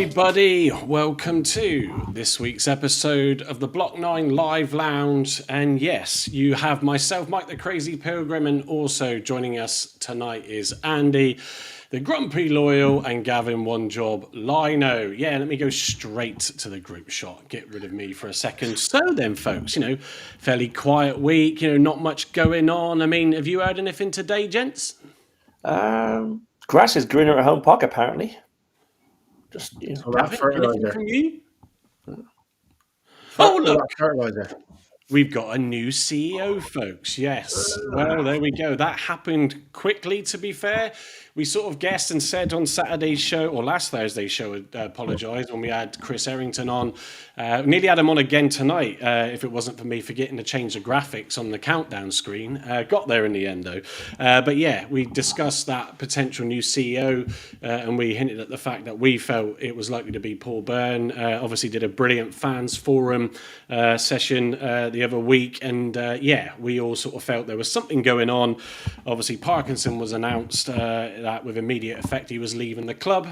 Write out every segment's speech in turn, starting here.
everybody, welcome to this week's episode of the Block 9 Live Lounge. And yes, you have myself, Mike the Crazy Pilgrim, and also joining us tonight is Andy, the Grumpy Loyal, and Gavin One Job Lino. Yeah, let me go straight to the group shot. Get rid of me for a second. So then, folks, fairly quiet week, not much going on. I mean, have you heard anything today, gents? Grass is greener at Homepark, apparently. Just Gavin, anything from you? Look, fertilizer. We've got a new CEO, folks. Yes. Well, there we go. That happened quickly, to be fair. We sort of guessed and said on Saturday's show, or last Thursday's show, apologise, when we had Chris Errington on. Nearly had him on again tonight, if it wasn't for me forgetting to change the graphics on the countdown screen. Got there in the end, though. But yeah, we discussed that potential new CEO, and we hinted at the fact that we felt it was likely to be Paul Byrne. Obviously did a brilliant fans forum session the other week, and we all sort of felt there was something going on. Obviously Parkinson was announced that with immediate effect he was leaving the club,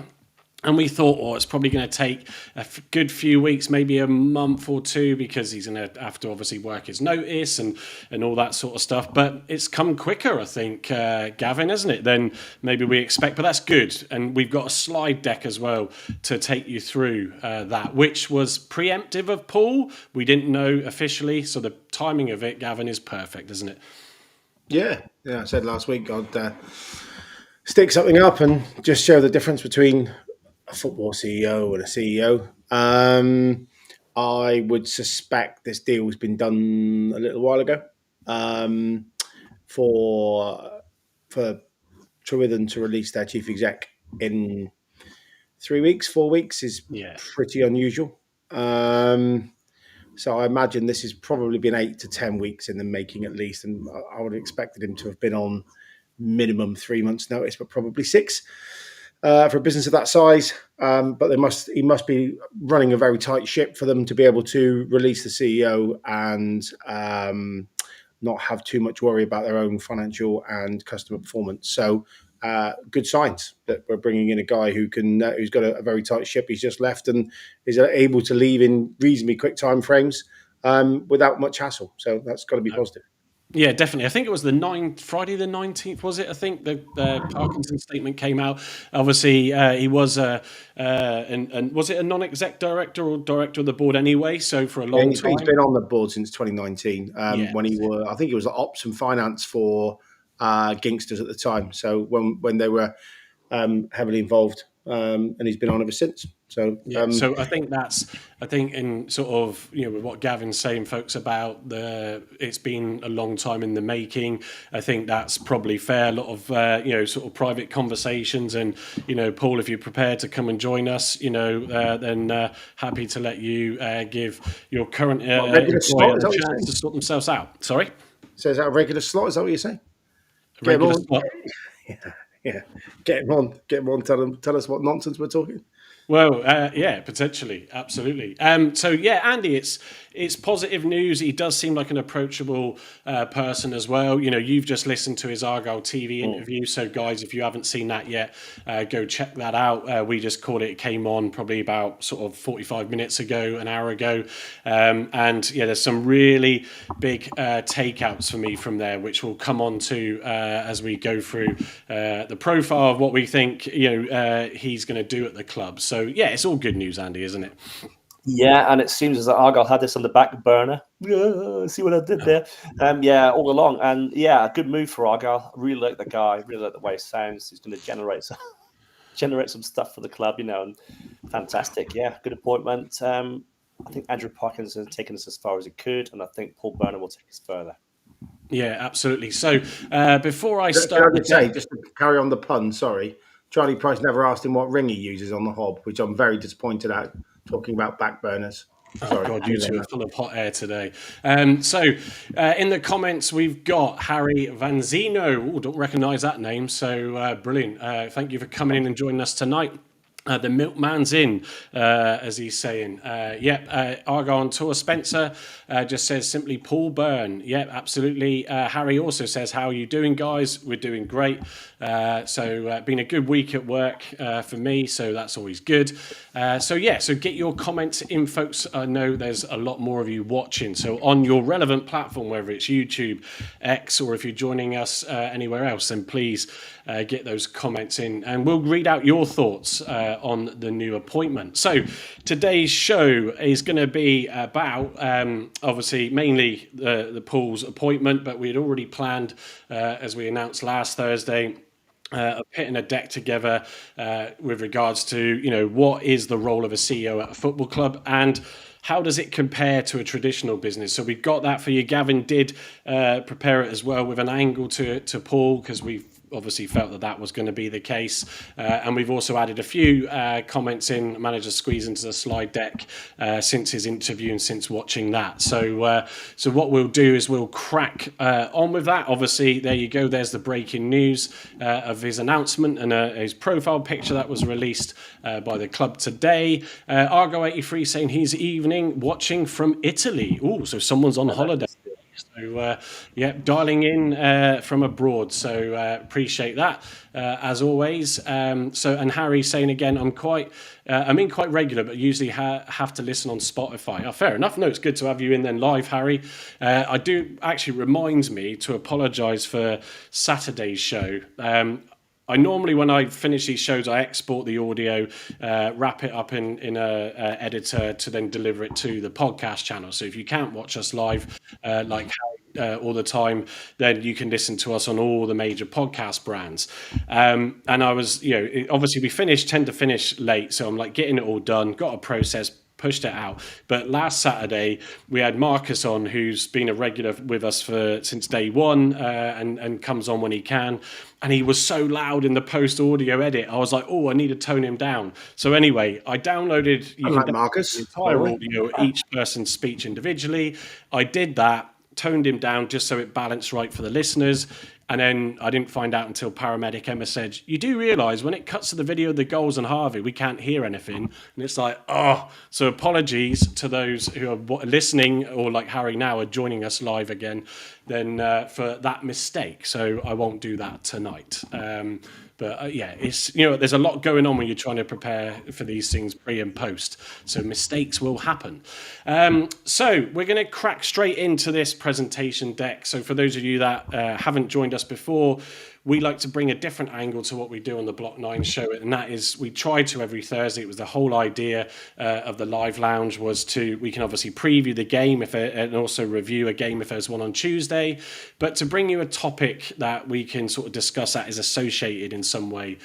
and we thought, it's probably going to take a good few weeks, maybe a month or two, because he's going to have to obviously work his notice and all that sort of stuff. But it's come quicker, I think, Gavin, hasn't it, than maybe we expect. But that's good. And we've got a slide deck as well to take you through that, which was preemptive of Paul. We didn't know officially. So the timing of it, Gavin, is perfect, isn't it? Yeah. I said last week I'd stick something up and just show the difference between a football CEO and a CEO. I would suspect this deal has been done a little while ago. For Trewithen to release their chief exec in 4 weeks is pretty unusual. So I imagine this has probably been 8 to 10 weeks in the making at least, and I would have expected him to have been on minimum 3 months' notice, but probably 6 for a business of that size. But he must be running a very tight ship for them to be able to release the CEO and not have too much worry about their own financial and customer performance. So good signs that we're bringing in a guy who's got a very tight ship. He's just left and is able to leave in reasonably quick time frames without much hassle. So that's got to be positive. Yeah, definitely. I think it was Friday the 19th, was it? I think the Parkinson statement came out. Obviously, he was and was it a non-exec director or director of the board anyway? So for a long time. He's been on the board since 2019 when I think it was ops and finance for Gangsters at the time. So when they were heavily involved, and he's been on ever since. So so I think in sort of with what Gavin's saying, folks, about it's been a long time in the making. I think that's probably fair. A lot of sort of private conversations, and Paul, if you're prepared to come and join us, then happy to let you give your current employer a chance to sort themselves out. Sorry. So is that a regular slot? Is that what you're saying? Regular slot. Yeah. Get him on. Tell us what nonsense we're talking. Well, potentially, absolutely. So Andy, it's positive news. He does seem like an approachable person as well. You've just listened to his Argyle TV interview. So guys, if you haven't seen that yet, go check that out. We just caught it. It came on probably about sort of 45 minutes ago, an hour ago. There's some really big takeouts for me from there, which we'll come on to as we go through the profile of what we think he's going to do at the club. So it's all good news, Andy, isn't it? Yeah, and it seems as though Argyle had this on the back burner. See what I did there? All along. And a good move for Argyle. I really like the guy. Really like the way he sounds. He's going to generate some stuff for the club, and fantastic. Yeah, good appointment. I think Andrew Parkinson has taken us as far as he could, and I think Paul Byrne will take us further. Yeah, absolutely. So before I start, just to carry on the pun, sorry. Charlie Price never asked him what ring he uses on the hob, which I'm very disappointed at, talking about back burners. Sorry, God, you two are full of hot air today. In the comments, we've got Harry Vanzino. Don't recognise that name, so brilliant. Thank you for coming in and joining us tonight. The milkman's in, as he's saying. Argyle on tour. Spencer just says simply Paul Byrne. Yep, absolutely. Harry also says, how are you doing, guys? We're doing great. Been a good week at work for me, so that's always good. So get your comments in, folks. I know there's a lot more of you watching. So on your relevant platform, whether it's YouTube, X, or if you're joining us anywhere else, then please get those comments in, and we'll read out your thoughts on the new appointment. So today's show is going to be about obviously mainly the Paul's appointment, but we had already planned, as we announced last Thursday, of putting a deck together with regards to what is the role of a CEO at a football club, and how does it compare to a traditional business? So we've got that for you. Gavin did prepare it as well with an angle to Paul, because we've obviously felt that was going to be the case, and we've also added a few comments in, managed to squeeze into the slide deck since his interview and since watching that. So what we'll do is we'll crack on with that. Obviously, there you go, there's the breaking news of his announcement and his profile picture that was released by the club today. Argo83 saying he's evening watching from Italy. Oh, so someone's on holiday. So, dialing in from abroad. So appreciate that, as always. And Harry's saying again, I'm in quite regular, but usually have to listen on Spotify. Oh, fair enough. No, it's good to have you in then live, Harry. I do actually reminds me to apologise for Saturday's show. I normally, when I finish these shows, I export the audio, wrap it up in a editor to then deliver it to the podcast channel. So if you can't watch us live all the time, then you can listen to us on all the major podcast brands. And I was, obviously we tend to finish late, so I'm like getting it all done, got a process, pushed it out. But last Saturday we had Marcus on, who's been a regular with us since day one, and comes on when he can, and he was so loud in the post audio edit. I was like, I need to tone him down. So anyway, I downloaded Marcus, the entire audio, each person's speech individually. I did that, toned him down just so it balanced right for the listeners. And then I didn't find out until paramedic Emma said, you do realise when it cuts to the video of the goals and Harvey, we can't hear anything. And it's like, so apologies to those who are listening, or like Harry now are joining us live again, then for that mistake. So I won't do that tonight. It's there's a lot going on when you're trying to prepare for these things pre and post, so mistakes will happen. So we're going to crack straight into this presentation deck. So for those of you that haven't joined us before, we like to bring a different angle to what we do on the Block 9 show, and that is we try to every Thursday. It was the whole idea of the live lounge was we can obviously preview the game and also review a game if there's one on Tuesday, but to bring you a topic that we can sort of discuss that is associated in some way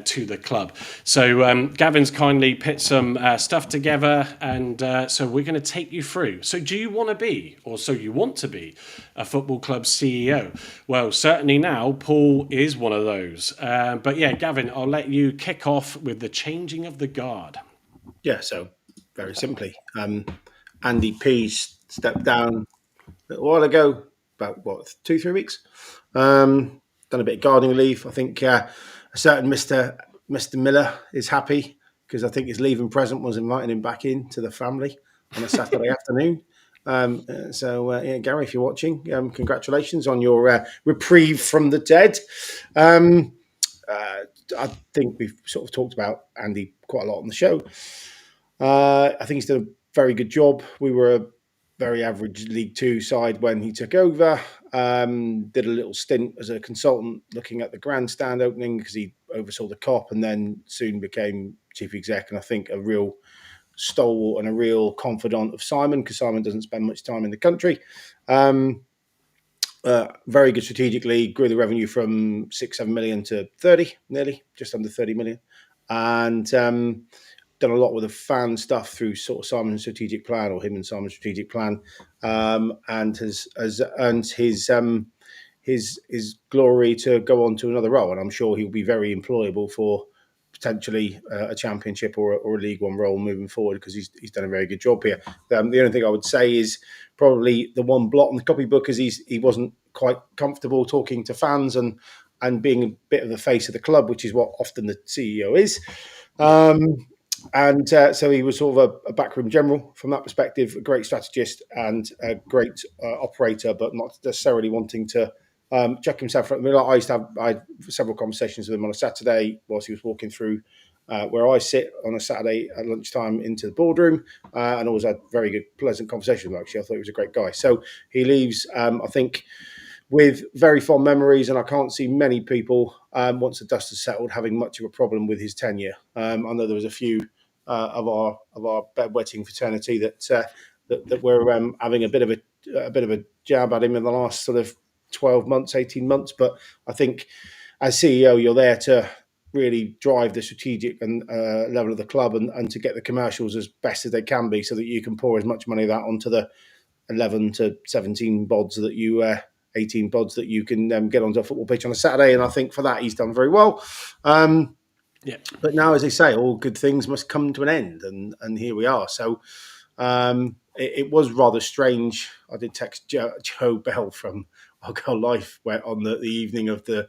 to the club. So Gavin's kindly put some stuff together, and so we're going to take you through. So do you want to be, or so you want to be, a football club CEO? Well, certainly now Paul is one of those. But Gavin, I'll let you kick off with the changing of the guard. Yeah, so very simply, Andy P stepped down a little while ago, about 2-3 weeks. Done a bit of gardening leave. I think a certain Mr. Miller is happy because I think his leaving present was inviting him back in to the family on a Saturday afternoon. Gary, if you're watching, congratulations on your reprieve from the dead. I think we've sort of talked about Andy quite a lot on the show. I think he's done a very good job. We were a very average League Two side when he took over. Did a little stint as a consultant looking at the grandstand opening because he oversaw the COP, and then soon became chief exec, and I think a real stalwart and a real confidant of Simon, because Simon doesn't spend much time in the country. Very good strategically, grew the revenue from 6-7 million to 30, nearly just under 30 million, and done a lot with the fan stuff through sort of Simon's strategic plan, or him and Simon's strategic plan, and has earned his glory to go on to another role, and I'm sure he'll be very employable for potentially a championship or a League One role moving forward, because he's done a very good job here. The only thing I would say is probably the one blot on the copybook is he wasn't quite comfortable talking to fans and and being a bit of the face of the club, which is what often the CEO is. So he was sort of a backroom general from that perspective, a great strategist and a great operator, but not necessarily wanting to check himself. I had several conversations with him on a Saturday whilst he was walking through where I sit on a Saturday at lunchtime into the boardroom, and always had very good, pleasant conversations with him. Actually, I thought he was a great guy. So he leaves, I think, with very fond memories, and I can't see many people, once the dust has settled, having much of a problem with his tenure. I know there was a few of our bedwetting fraternity that were having a bit of a jab at him in the last sort of 12 months, 18 months. But I think as CEO, you're there to really drive the strategic and level of the club and to get the commercials as best as they can be, so that you can pour as much money of that onto the 11 to 17 bods that you 18 bods that you can get onto a football pitch on a Saturday. And I think for that he's done very well. But now, as they say, all good things must come to an end, and here we are. So it was rather strange. I did text Joe Bell from Argyle Life on the evening of the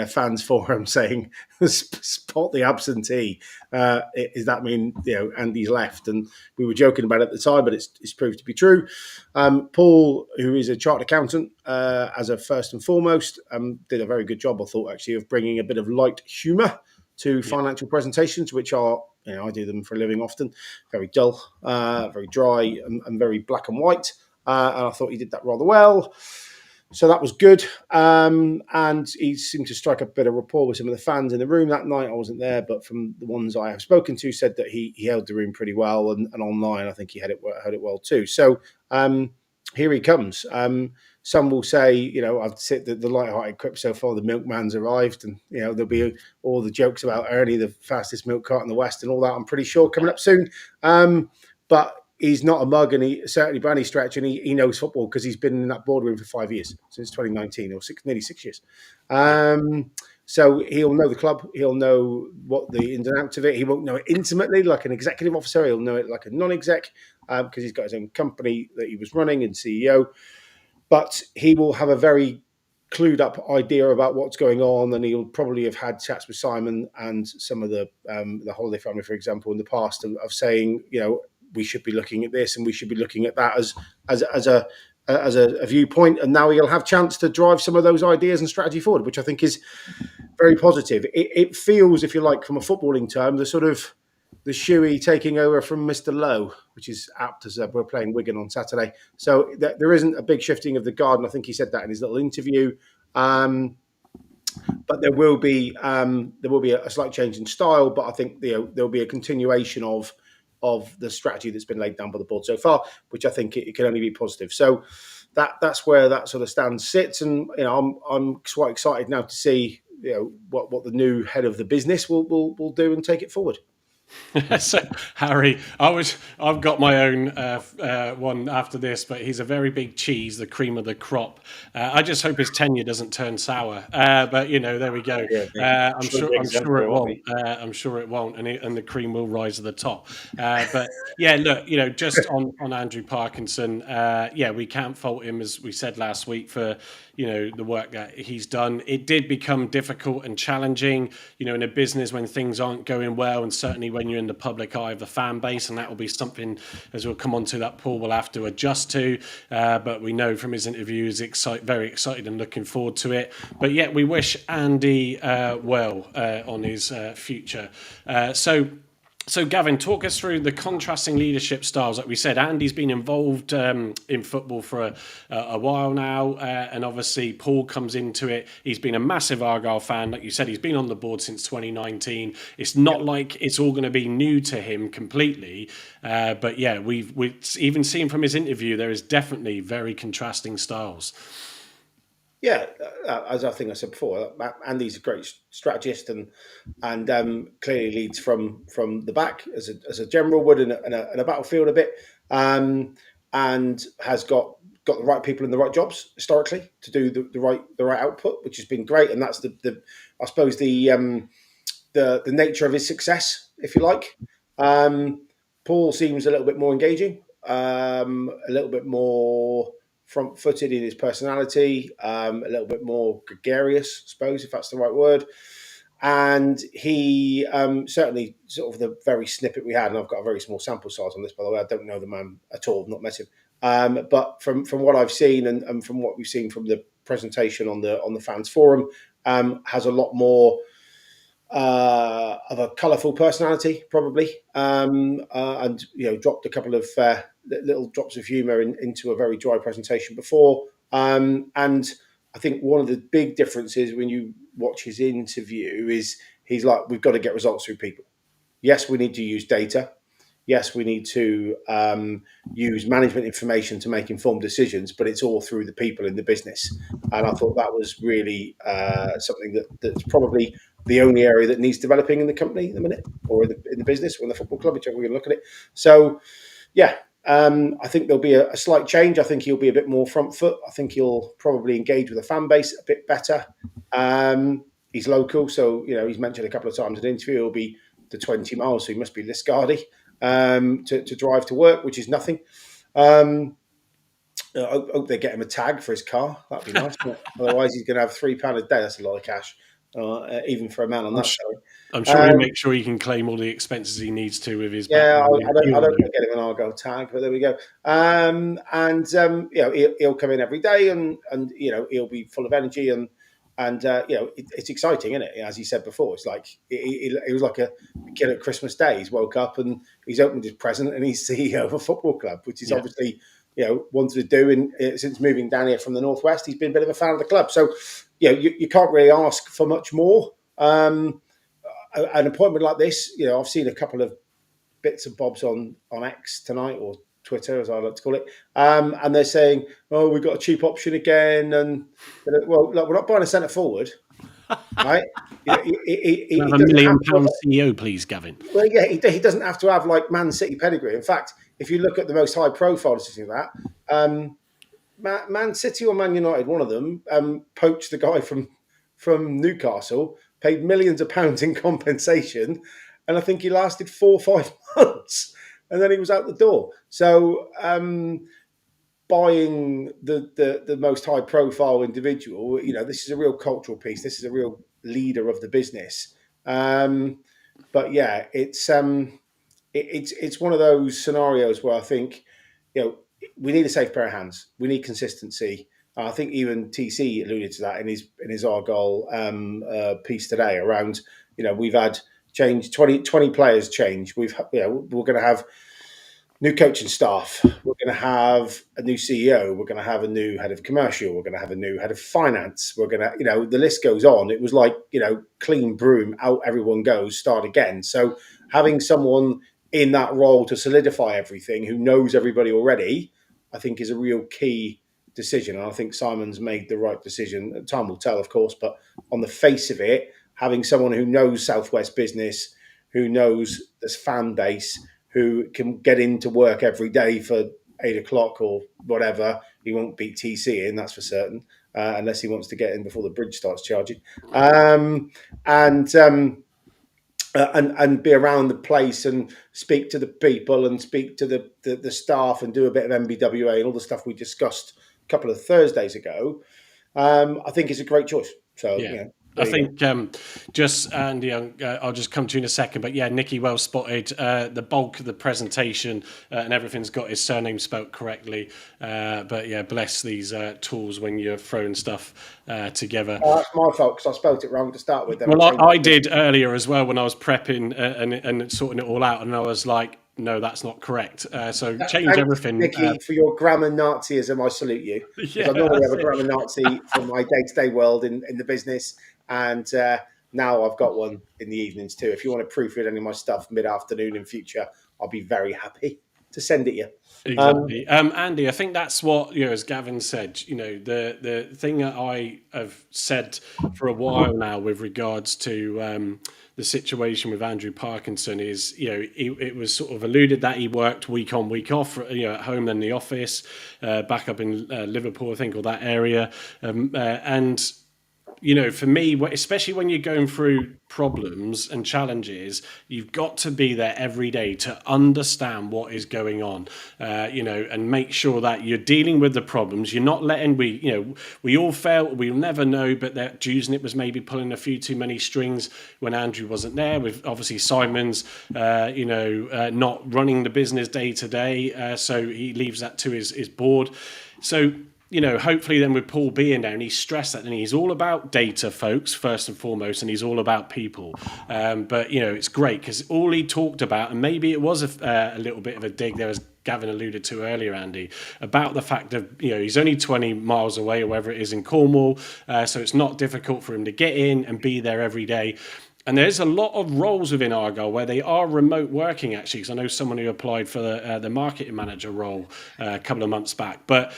fans forum saying, "Spot the absentee." Does that mean Andy's left? And we were joking about it at the time, but it's proved to be true. Paul, who is a chartered accountant, as a first and foremost, did a very good job, I thought, actually, of bringing a bit of light humour to financial presentations, which are, I do them for a living often, very dull, very dry, and very black and white. And I thought he did that rather well. So that was good. And he seemed to strike a bit of rapport with some of the fans in the room that night. I wasn't there, but from the ones I have spoken to, said that he held the room pretty well. And online, I think he heard it well too. So here he comes. Some will say, I've said that the light-hearted quip so far, the milkman's arrived, and there'll be all the jokes about Ernie, the fastest milk cart in the West, and all that, I'm pretty sure, coming up soon. But he's not a mug, and he certainly by any stretch, and he knows football because he's been in that boardroom for 5 years, since 2019, or nearly 6 years. So he'll know the club. He'll know what the ins and outs of it. He won't know it intimately like an executive officer. He'll know it like a non-exec, because he's got his own company that he was running and CEO. But he will have a very clued up idea about what's going on, and he'll probably have had chats with Simon and some of the Holiday family, for example, in the past, of saying, we should be looking at this and we should be looking at that as a viewpoint. And now he'll have chance to drive some of those ideas and strategy forward, which I think is very positive. It feels, if you like, from a footballing term, the sort of the Shuey taking over from Mr. Lowe, which is apt, as we're playing Wigan on Saturday. So there isn't a big shifting of the guard, and I think he said that in his little interview. But there will be a slight change in style. But I think there'll be a continuation of the strategy that's been laid down by the board so far, which I think it can only be positive. So that's where that sort of stand sits, and I'm quite excited now to see what the new head of the business will do and take it forward. So, Harry, I've got my own one after this, but he's a very big cheese, the cream of the crop. I just hope his tenure doesn't turn sour. But there we go. I'm sure it won't. I'm sure it won't, and the cream will rise to the top. But yeah, look, just on Andrew Parkinson, we can't fault him, as we said last week, for the work that he's done. It did become difficult and challenging, in a business when things aren't going well, and certainly when you're in the public eye of the fan base, and that will be something, as we'll come on to, that Paul will have to adjust to. But we know from his interview he's very excited and looking forward to it. But yet we wish Andy well on his future. So, Gavin, talk us through the contrasting leadership styles. Like we said, Andy's been involved in football for a while now, and obviously Paul comes into it. He's been a massive Argyle fan. Like you said, he's been on the board since 2019. It's not like it's all going to be new to him completely. But yeah, we've even seen from his interview, there is definitely very contrasting styles. Yeah, as I think I said before, Andy's a great strategist and clearly leads from the back as a general would in a battlefield a bit, and has got the right people in the right jobs historically to do the right output, which has been great. And that's the I suppose the nature of his success, if you like. Paul seems a little bit more engaging, a little bit more front-footed in his personality, a little bit more gregarious, I suppose, if that's the right word. And he certainly, sort of the very snippet we had, and I've got a very small sample size on this, by the way. I don't know the man at all, not met him. But from what I've seen and from what we've seen from the presentation on the fans forum, has a lot more of a colourful personality, probably, and dropped a couple of little drops of humour into a very dry presentation before. And I think one of the big differences when you watch his interview is he's like, we've got to get results through people. Yes, we need to use data. Yes, we need to use management information to make informed decisions, but it's all through the people in the business. And I thought that was really something that's probably the only area that needs developing in the company at the minute, or in the business, or in the football club, whichever we're going to look at it. So, yeah, I think there'll be a slight change. I think he'll be a bit more front foot. I think he'll probably engage with the fan base a bit better. He's local, so he's mentioned a couple of times in the interview he'll be the 20 miles, so he must be Liscardi to drive to work, which is nothing. I hope they get him a tag for his car. That'd be nice. Otherwise, he's going to have £3 a day. That's a lot of cash, even for a man on that salary. I'm sure he'll make sure he can claim all the expenses he needs to with his. Yeah, I don't get him an Argyle tag, but there we go. He'll come in every day, and he'll be full of energy, and it's exciting, isn't it? As he said before, it's like it was like a kid at Christmas Day. He's woke up and he's opened his present, and he's CEO of a football club, which is obviously wanted to do since moving down here from the northwest. He's been a bit of a fan of the club, so you can't really ask for much more. An appointment like this, I've seen a couple of bits and bobs on X tonight, or Twitter, as I like to call it, and they're saying, "Oh, we've got a cheap option again," and well, look, we're not buying a centre forward, right? He have £1 million CEO, please, Gavin. Well, yeah, he doesn't have to have like Man City pedigree. In fact, if you look at the most high-profile decision of that, Man City or Man United, one of them poached the guy from Newcastle, paid millions of pounds in compensation, and I think he lasted 4 or 5 months, and then he was out the door. So buying the most high profile individual, this is a real cultural piece. This is a real leader of the business. But yeah, it's one of those scenarios where I think we need a safe pair of hands. We need consistency. I think even TC alluded to that in his Argyle piece today around, we've had change, 20 players change. We're going to have new coaching staff. We're going to have a new CEO. We're going to have a new head of commercial. We're going to have a new head of finance. We're going to, the list goes on. It was like, clean broom, out everyone goes, start again. So having someone in that role to solidify everything, who knows everybody already, I think is a real key decision. And I think Simon's made the right decision. Time will tell, of course, but on the face of it, having someone who knows Southwest business, who knows this fan base, who can get into work every day for 8 o'clock or whatever. He won't beat TC in, that's for certain, unless he wants to get in before the bridge starts charging. And be around the place and speak to the people and speak to the staff and do a bit of MBWA and all the stuff we discussed a couple of Thursdays ago. I think it's a great choice. So, yeah. I think just, Andy, I'll just come to you in a second, but yeah, Nicky, well spotted. The bulk of the presentation and everything's got his surname spelt correctly. But yeah, bless these tools when you're throwing stuff together. Oh, that's my fault because I spelt it wrong to start with. Well, I did earlier as well when I was prepping and sorting it all out, and I was like, no, that's not correct. So change everything. Nicky, for your grammar Nazism, I salute you. Because I normally have a grammar Nazi from my day-to-day world in the business. And now I've got one in the evenings too. If you want to proofread any of my stuff mid-afternoon in future, I'll be very happy to send it you. Exactly. Andy, I think that's what, as Gavin said, the thing that I have said for a while now with regards to the situation with Andrew Parkinson is, it was sort of alluded that he worked week on, week off, at home and the office, back up in Liverpool, I think, or that area. And for me, especially when you're going through problems and challenges, you've got to be there every day to understand what is going on, and make sure that you're dealing with the problems. You're not letting we all fail. We'll never know, but that Dewsnip was maybe pulling a few too many strings when Andrew wasn't there. With obviously Simon's, not running the business day to day, so he leaves that to his board. So, hopefully then with Paul being there, and he stressed that, and he's all about data, folks, first and foremost, and he's all about people. But, it's great because all he talked about, and maybe it was a little bit of a dig there, as Gavin alluded to earlier, Andy, about the fact of, he's only 20 miles away or wherever it is in Cornwall, so it's not difficult for him to get in and be there every day. And there's a lot of roles within Argyle where they are remote working, actually, because I know someone who applied for the marketing manager role a couple of months back. But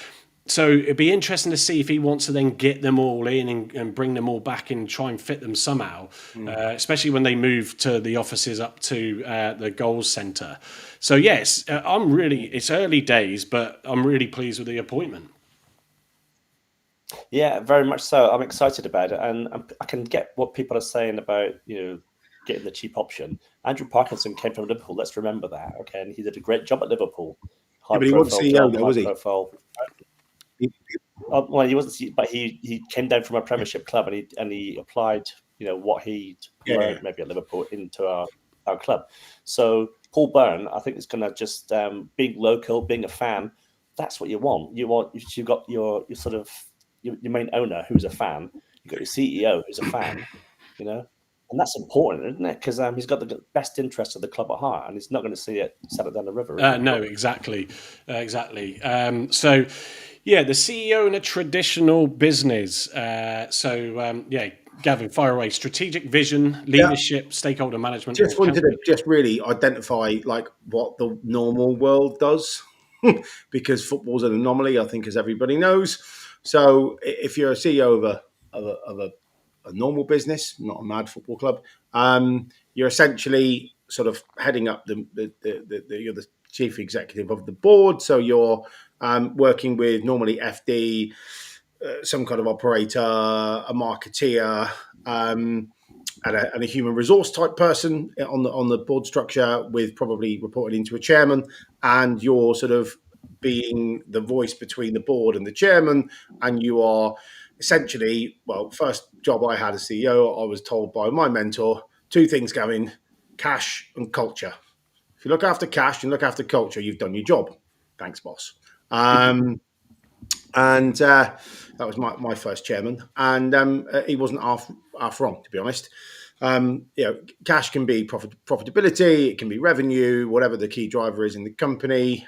so it'd be interesting to see if he wants to then get them all in and bring them all back and try and fit them somehow, especially when they move to the offices up to the goals centre. So, yes, it's early days, but I'm really pleased with the appointment. Yeah, very much so. I'm excited about it. And I can get what people are saying about, getting the cheap option. Andrew Parkinson came from Liverpool. Let's remember that. Okay. And he did a great job at Liverpool. But he wasn't CEO, though, was he? Well, he wasn't, but he came down from a Premiership club and he applied, what he'd learned maybe at Liverpool into our club. So Paul Byrne, I think, is going to just being local, being a fan. That's what you want. You've got your sort of your main owner who's a fan. You've got your CEO who's a fan. And that's important, isn't it? Because he's got the best interest of the club at heart, and he's not going to see it set it down the river. No, exactly. So, yeah, the CEO in a traditional business. Gavin, fire away. Strategic vision, leadership, stakeholder management. Just wanted to just really identify what the normal world does, because football's an anomaly, I think, as everybody knows. So if you're a CEO of a normal business, not a mad football club, you're essentially sort of heading up you're the chief executive of the board. So you're working with normally FD, some kind of operator, a marketeer, and a human resource type person on the board structure, with probably reporting into a chairman, and you're sort of being the voice between the board and the chairman. And you are essentially, first job I had as CEO, I was told by my mentor, two things, Gavin: cash and culture. If you look after cash and look after culture, you've done your job. Thanks, boss. And that was my first chairman, and he wasn't half wrong, to be honest. Cash can be profitability, it can be revenue, whatever the key driver is in the company.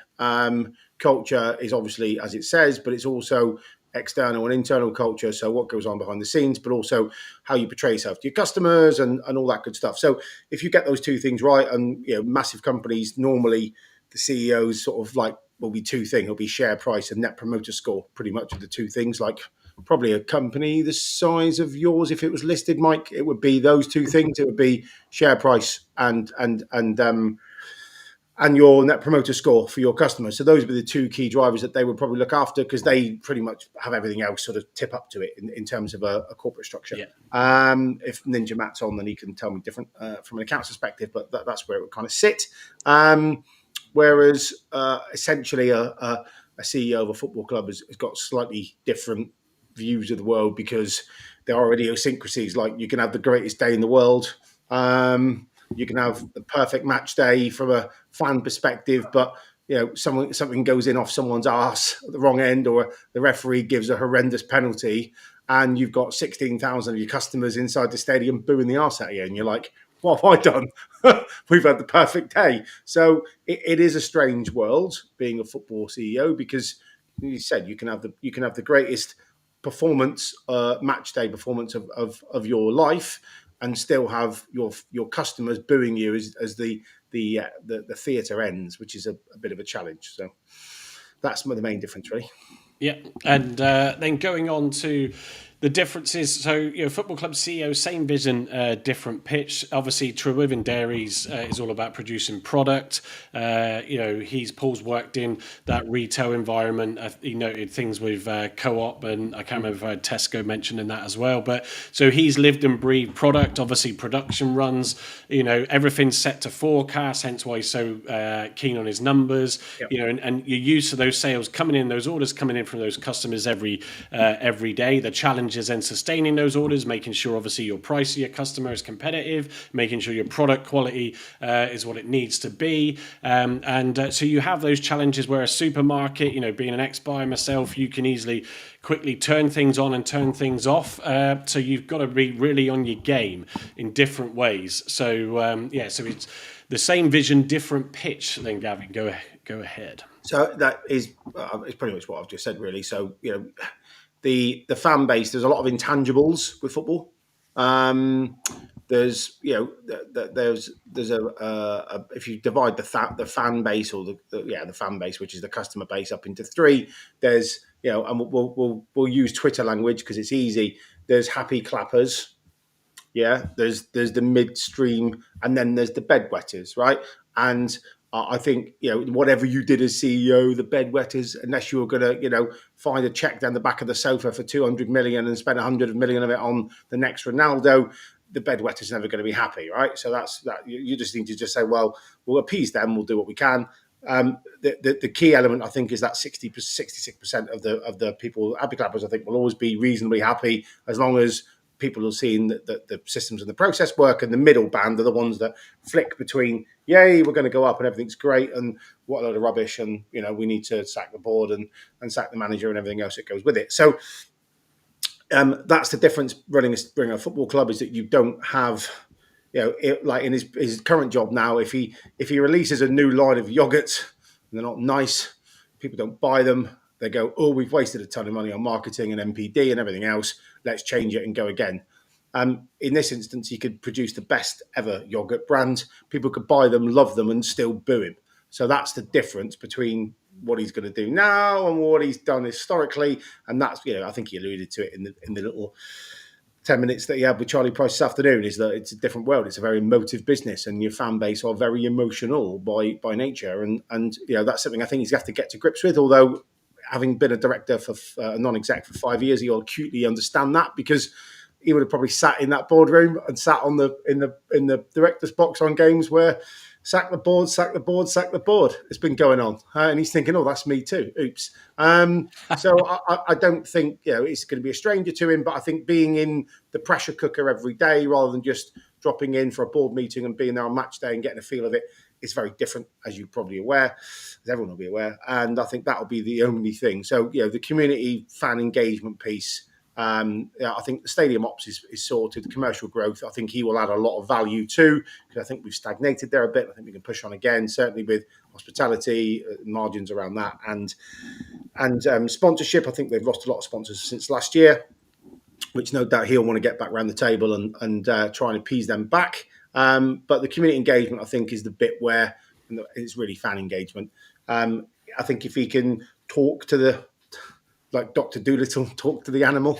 Culture is obviously, as it says, but it's also external and internal culture. So what goes on behind the scenes, but also how you portray yourself to your customers and all that good stuff. So if you get those two things right, and massive companies, normally the CEOs sort of will be two things. It'll be share price and net promoter score, pretty much, are the two things. Probably a company the size of yours, if it was listed, Mike, it would be those two things. It would be share price and your net promoter score for your customers. So those would be the two key drivers that they would probably look after, because they pretty much have everything else sort of tip up to it in terms of a corporate structure. Yeah. If Ninja Matt's on, then he can tell me different from an accounts perspective, but that's where it would kind of sit. Whereas essentially a CEO of a football club has got slightly different views of the world, because there are idiosyncrasies. Like, you can have the greatest day in the world, you can have the perfect match day from a fan perspective, but something goes in off someone's arse at the wrong end, or the referee gives a horrendous penalty, and you've got 16,000 of your customers inside the stadium booing the arse at you, and you're like, what have I done? We've had the perfect day. So it is a strange world being a football CEO, because you said you can have the greatest performance, match day performance of your life, and still have your customers booing you as the theatre ends, which is a bit of a challenge. So that's the main difference, really. Yeah, and then going on to The difference is, so football club CEO, same vision, different pitch. Obviously, Trewithen Dairies is all about producing product. Paul's worked in that retail environment. He noted things with Co-op, and I can't remember if I had Tesco mentioned in that as well. But so he's lived and breathed product. Obviously, production runs. Everything's set to forecast. Hence why he's so keen on his numbers. Yep. And you're used to those sales coming in, those orders coming in from those customers every day. The challenge is then sustaining those orders, making sure obviously your price to your customer is competitive, making sure your product quality is what it needs to be. So you have those challenges where a supermarket, being an ex-buyer myself, you can easily quickly turn things on and turn things off. So you've got to be really on your game in different ways. So so it's the same vision, different pitch. Then Gavin, go ahead. So that is it's pretty much what I've just said, really. So the fan base, there's a lot of intangibles with football. There's there's a if you divide the fan base, or the fan base, which is the customer base, up into three. There's and we'll use Twitter language because it's easy. There's happy clappers. Yeah, there's the midstream, and then there's the bedwetters, right? And I think whatever you did as CEO, the bedwetters, unless you were going to find a check down the back of the sofa for 200 million and spend 100 million of it on the next Ronaldo, the bedwetter's never going to be happy, right? So that's that. You just need to just say, well, we'll appease them, we'll do what we can. The key element, I think, is that 66% of the people, happy clappers, I think, will always be reasonably happy as long as people are seeing that the systems and the process work, and the middle band are the ones that flick between, yay, we're going to go up and everything's great, and what a load of rubbish, and we need to sack the board and sack the manager and everything else that goes with it. So that's the difference running a football club, is that you don't have, like in his current job now, if he releases a new line of yogurts and they're not nice, people don't buy them. They go, oh, we've wasted a ton of money on marketing and MPD and everything else. Let's change it and go again. In this instance, he could produce the best ever yogurt brand. People could buy them, love them, and still boo him. So that's the difference between what he's going to do now and what he's done historically. And that's, I think he alluded to it in the little 10 minutes that he had with Charlie Price this afternoon, is that it's a different world. It's a very emotive business, and your fan base are very emotional by nature. And that's something I think he's going to have to get to grips with, although having been a director for a non-exec for 5 years, he'll acutely understand that, because he would have probably sat in that boardroom and sat in the director's box on games where sack the board, sack the board, sack the board. It's been going on, and he's thinking, "Oh, that's me too." Oops. So I don't think it's going to be a stranger to him, but I think being in the pressure cooker every day rather than just dropping in for a board meeting and being there on match day and getting a feel of it is very different, as you're probably aware, as everyone will be aware. And I think that'll be the only thing. So the community fan engagement piece. I think the stadium ops is sorted. The commercial growth, I think he will add a lot of value to, because I think we've stagnated there a bit. I think we can push on again, certainly with hospitality, margins around that, and sponsorship. I think they've lost a lot of sponsors since last year, which no doubt he'll want to get back around the table and try and appease them back. But the community engagement, I think, is the bit where it's really fan engagement. I think if he can talk to like Dr. Dolittle, talk to the animal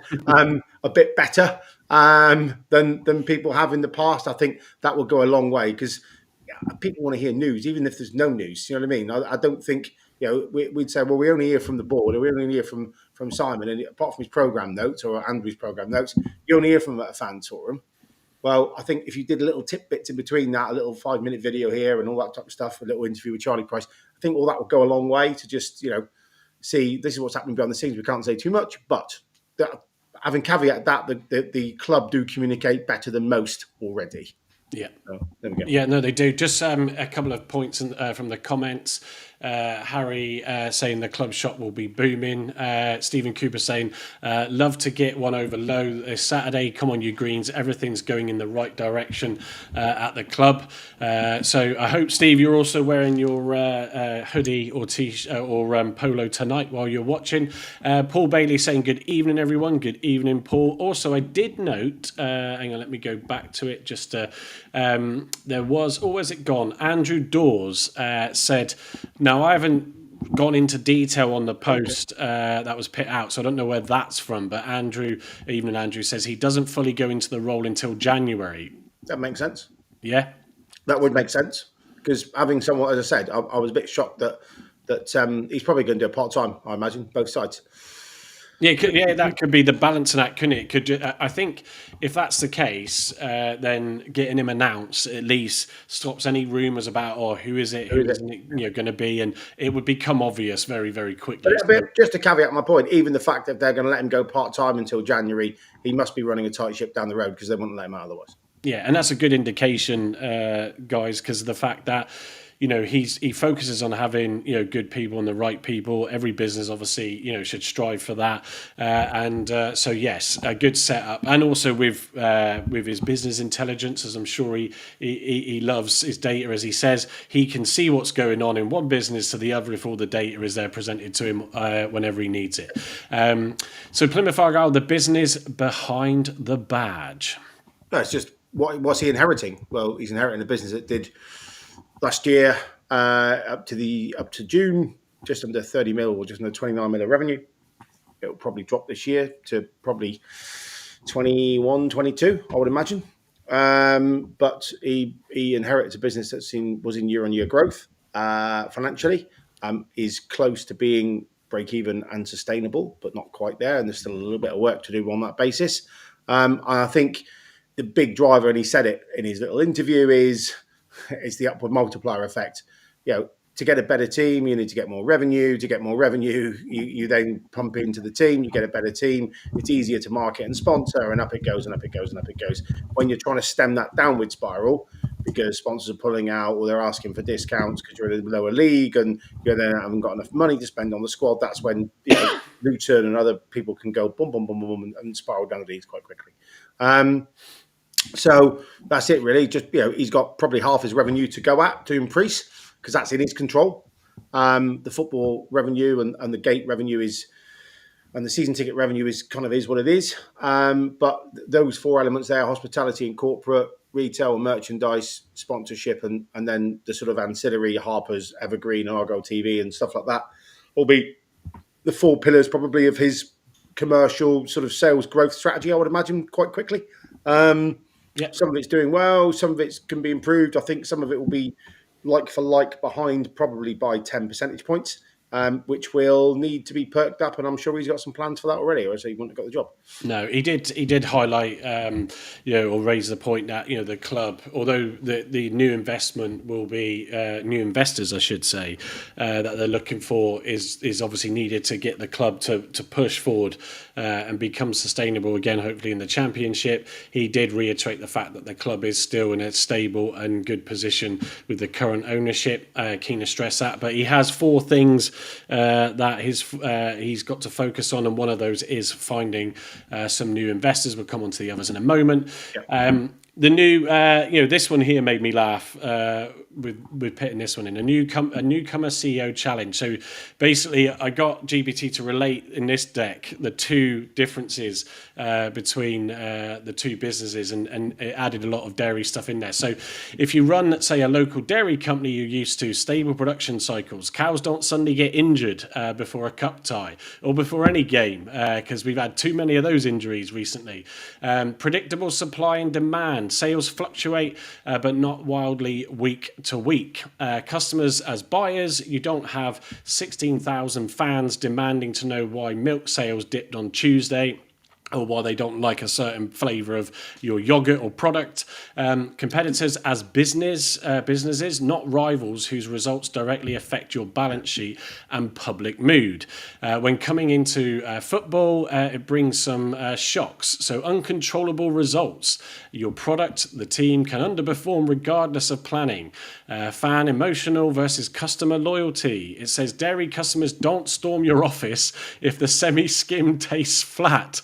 a bit better than people have in the past, I think that will go a long way, because people want to hear news, even if there's no news. You know what I mean? I don't think we'd say, well, we only hear from the board, or we only hear from Simon, and apart from his programme notes or Andrew's programme notes, you only hear from a fan forum. Well, I think if you did a little tidbits in between that, a little 5-minute video here and all that type of stuff, a little interview with Charlie Price, I think all that will go a long way to just see this is what's happening behind the scenes. We can't say too much, but having caveat that the club do communicate better than most already. Yeah. So, there we go. Yeah, no, they do. Just a couple of points from the comments. Harry saying the club shop will be booming. Stephen Cooper saying, love to get one over Lowe this Saturday. Come on, you Greens. Everything's going in the right direction at the club. So I hope, Steve, you're also wearing your hoodie or t-shirt or polo tonight while you're watching. Paul Bailey saying, good evening, everyone. Good evening, Paul. Also, I did note, hang on, let me go back to it. Just there was, where's it gone? Andrew Dawes said, now, I haven't gone into detail on the post that was put out, so I don't know where that's from. But Andrew says he doesn't fully go into the role until January. That makes sense. Yeah. That would make sense, because having someone, as I said, I was a bit shocked that he's probably going to do a part-time, I imagine, both sides. Yeah, that could be the balancing act, couldn't it? I think if that's the case, then getting him announced at least stops any rumours about, who is it, who isn't it, going to be, and it would become obvious very, very quickly. But just to caveat my point, even the fact that they're going to let him go part-time until January, he must be running a tight ship down the road, because they wouldn't let him out otherwise. Yeah, and that's a good indication, guys, because of the fact that he focuses on having good people and the right people. Every business obviously should strive for that, so yes, a good setup, and also with his business intelligence, as I'm sure he loves his data, as he says, he can see what's going on in one business to the other if all the data is there presented to him whenever he needs it. So Plymouth Argyle, the business behind the badge. No, it's just what's he inheriting? Well, he's inheriting a business that did last year up to June just under 30 mil, or just under 29 mil of revenue. It'll probably drop this year to probably 21, 22, I would imagine. But he inherits a business was in year-on-year growth financially. Is close to being break-even and sustainable, but not quite there. And there's still a little bit of work to do on that basis. And I think the big driver, and he said it in his little interview, is the upward multiplier effect. To get a better team, you need to get more revenue. To get more revenue, you then pump into the team. You get a better team. It's easier to market and sponsor, and up it goes, and up it goes, and up it goes. When you're trying to stem that downward spiral, because sponsors are pulling out, or they're asking for discounts because you're in a lower league and you then haven't got enough money to spend on the squad, that's when Luton and other people can go boom, boom, boom, boom, and spiral down the leagues quite quickly. So that's it, really. Just he's got probably half his revenue to go at to increase, because that's in his control. The football revenue and the gate revenue and the season ticket revenue is what it is. But those four elements there: hospitality and corporate, retail and merchandise, sponsorship, and then the sort of ancillary Harper's, Evergreen, Argyle TV, and stuff like that, will be the four pillars probably of his commercial sort of sales growth strategy, I would imagine, quite quickly. Some of it's doing well, some of it can be improved. I think some of it will be like for like behind, probably by 10 percentage points, which will need to be perked up, and I'm sure he's got some plans for that already, or else he wouldn't have got the job. No, he did highlight, or raise the point that the club, although the new investment will be new investors, I should say, that they're looking for is obviously needed to get the club to push forward and become sustainable again, hopefully in the Championship. He did reiterate the fact that the club is still in a stable and good position with the current ownership. Keen to stress that, but he has four things that he's got to focus on, and one of those is finding some new investors. We'll come on to the others in a moment. Yep. The new, this one here made me laugh with putting this one in, a newcomer CEO challenge. So basically, I got GPT to relate in this deck the two differences between the two businesses, and it added a lot of dairy stuff in there. So if you run, let's say, a local dairy company, you're used to stable production cycles. Cows don't suddenly get injured before a cup tie or before any game, because we've had too many of those injuries recently. Predictable supply and demand. Sales fluctuate, but not wildly week to week. Customers as buyers, you don't have 16,000 fans demanding to know why milk sales dipped on Tuesday, or why they don't like a certain flavour of your yogurt or product. Competitors as businesses, not rivals whose results directly affect your balance sheet and public mood. When coming into football, it brings some shocks. So uncontrollable results. Your product, the team, can underperform regardless of planning. Fan emotional versus customer loyalty. It says dairy customers don't storm your office if the semi-skim tastes flat.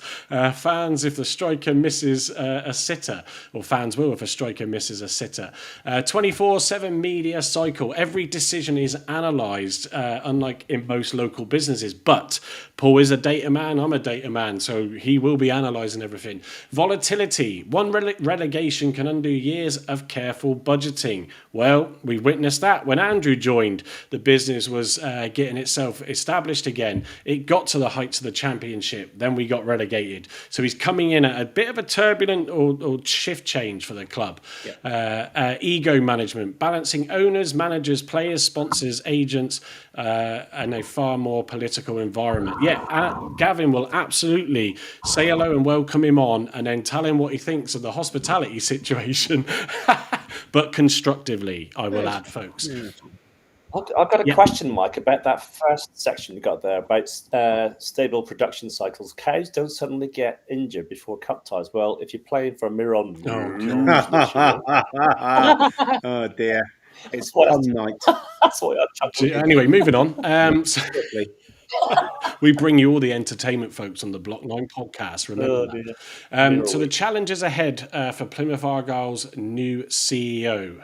Fans if the striker misses a sitter, or fans will if a striker misses a sitter. 24/7 media cycle. Every decision is analysed, unlike in most local businesses. But Paul is a data man, I'm a data man, so he will be analysing everything. Volatility. One relegation can undo years of careful budgeting. Well, we witnessed that when Andrew joined. The business was getting itself established again. It got to the heights of the Championship. Then we got relegated. So he's coming in at a bit of a turbulent or shift change for the club. Yeah. Ego management, balancing owners, managers, players, sponsors, agents, and a far more political environment. Yeah, Gavin will absolutely say hello and welcome him on, and then tell him what he thinks of the hospitality situation, but constructively, I will add, folks. I've got a question, Mike, about that first section you got there about stable production cycles. Cows don't suddenly get injured before cup ties. Well, if you're playing for a Miron, oh dear, it's what fun night. That's why I chuckled. Anyway, moving on. So we bring you all the entertainment, folks, on the Block 9 podcast. Remember that. So the challenges ahead for Plymouth Argyle's new CEO.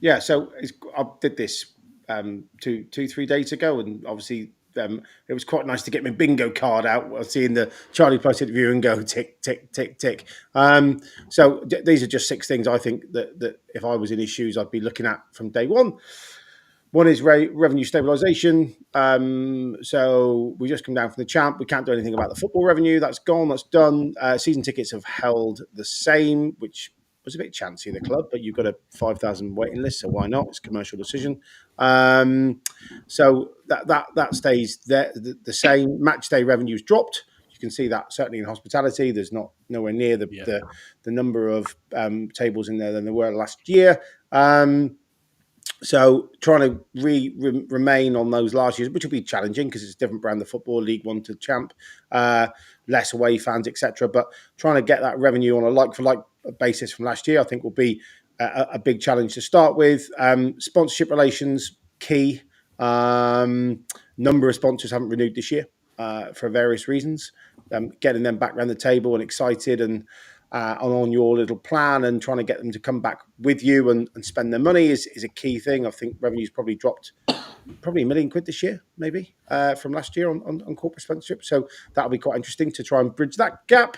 Yeah, so I did this 2-3 days ago, and obviously it was quite nice to get my bingo card out while seeing the Charlie Plus interview and go tick, tick, tick, tick. So these are just 6 things I think that if I was in his shoes, I'd be looking at from day one. One is revenue stabilisation. So we just come down from the champ. We can't do anything about the football revenue. That's gone. That's done. Season tickets have held the same, which was a bit chancy in the club, but you've got a 5,000 waiting list, so why not? It's a commercial decision. So that stays there, the same. Match day revenue's dropped. You can see that certainly in hospitality. There's nowhere near the number of tables in there than there were last year. So trying to remain on those last years, which will be challenging because it's a different brand of football, League One to Champ, less away fans, etc. But trying to get that revenue on a like-for-like basis from last year, I think will be a big challenge to start with. Sponsorship relations, key. Number of sponsors haven't renewed this year for various reasons. Getting them back around the table and excited and on your little plan and trying to get them to come back with you and spend their money is a key thing. I think revenue's probably dropped £1 million this year, maybe, from last year on corporate sponsorship. So that'll be quite interesting to try and bridge that gap.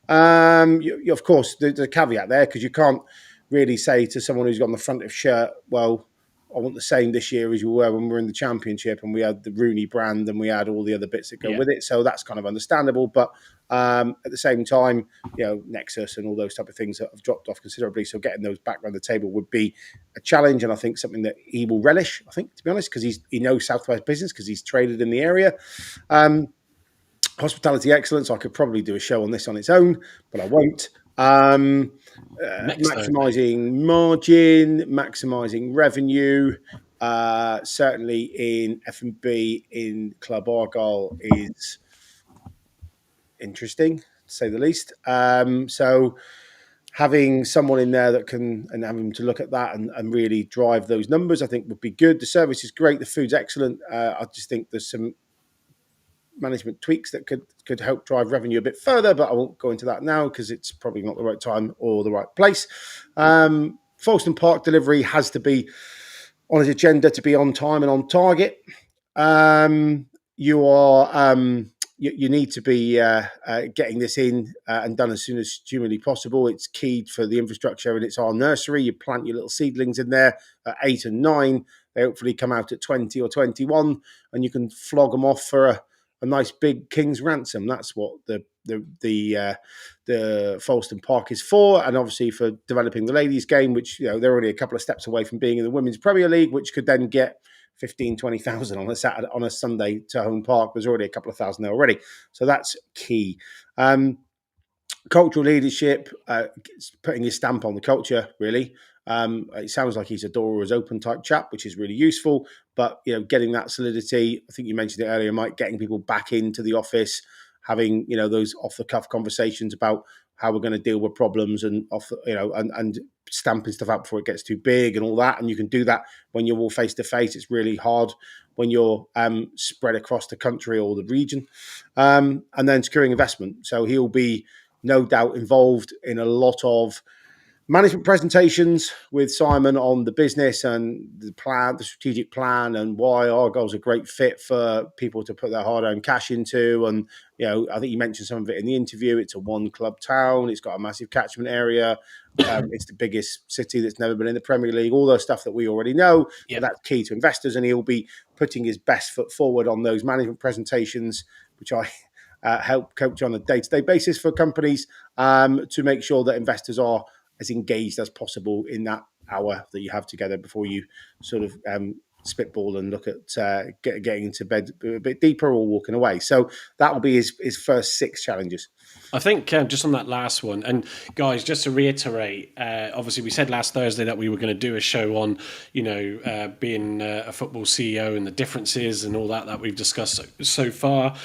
Of course, there's a caveat there because you can't really say to someone who's got on the front of shirt, well, I want the same this year as you were when we were in the Championship and we had the Rooney brand and we had all the other bits that go with it. So that's kind of understandable. But at the same time, Nexus and all those type of things that have dropped off considerably. So getting those back around the table would be a challenge. And I think something that he will relish, I think, to be honest, because he knows Southwest business because he's traded in the area. Hospitality excellence. I could probably do a show on this on its own, but I won't. Maximising margin, maximising revenue, certainly in F&B in Club Argyle is interesting, to say the least. So having someone in there that can and having to look at that and really drive those numbers, I think would be good. The service is great. The food's excellent. I just think there's some management tweaks that could help drive revenue a bit further, but I won't go into that now because it's probably not the right time or the right place. Folkestone Park delivery has to be on his agenda to be on time and on target. You need to be getting this in and done as soon as humanly possible. It's key for the infrastructure and it's our nursery. You plant your little seedlings in there at 8 and 9. They hopefully come out at 20 or 21 and you can flog them off for a nice big king's ransom. That's what the Folkestone Park is for, and obviously for developing the ladies' game, which they're already a couple of steps away from being in the Women's Premier League, which could then get 15,000-20,000 on a Saturday, on a Sunday to Homepark. There's already a couple of thousand there already, so that's key. Cultural leadership, putting his stamp on the culture, really. It sounds like he's a door is open type chap, which is really useful. But getting that solidity, I think you mentioned it earlier, Mike, getting people back into the office, having those off the cuff conversations about how we're going to deal with problems and and stamping stuff out before it gets too big and all that. And you can do that when you're all face to face. It's really hard when you're spread across the country or the region. And then securing investment. So he'll be no doubt involved in a lot of management presentations with Simon on the business and the plan, the strategic plan, and why Argyle's a great fit for people to put their hard-earned cash into. And I think you mentioned some of it in the interview. It's a one-club town. It's got a massive catchment area. It's the biggest city that's never been in the Premier League. All those stuff that we already know. Yep. But that's key to investors, and he'll be putting his best foot forward on those management presentations, which I help coach on a day-to-day basis for companies to make sure that investors are as engaged as possible in that hour that you have together before you sort of spitball and look at getting into bed a bit deeper or walking away. So that will be his first 6 challenges. I think just on that last one, and guys, just to reiterate, obviously we said last Thursday that we were going to do a show on, being a football CEO and the differences and all that we've discussed so far.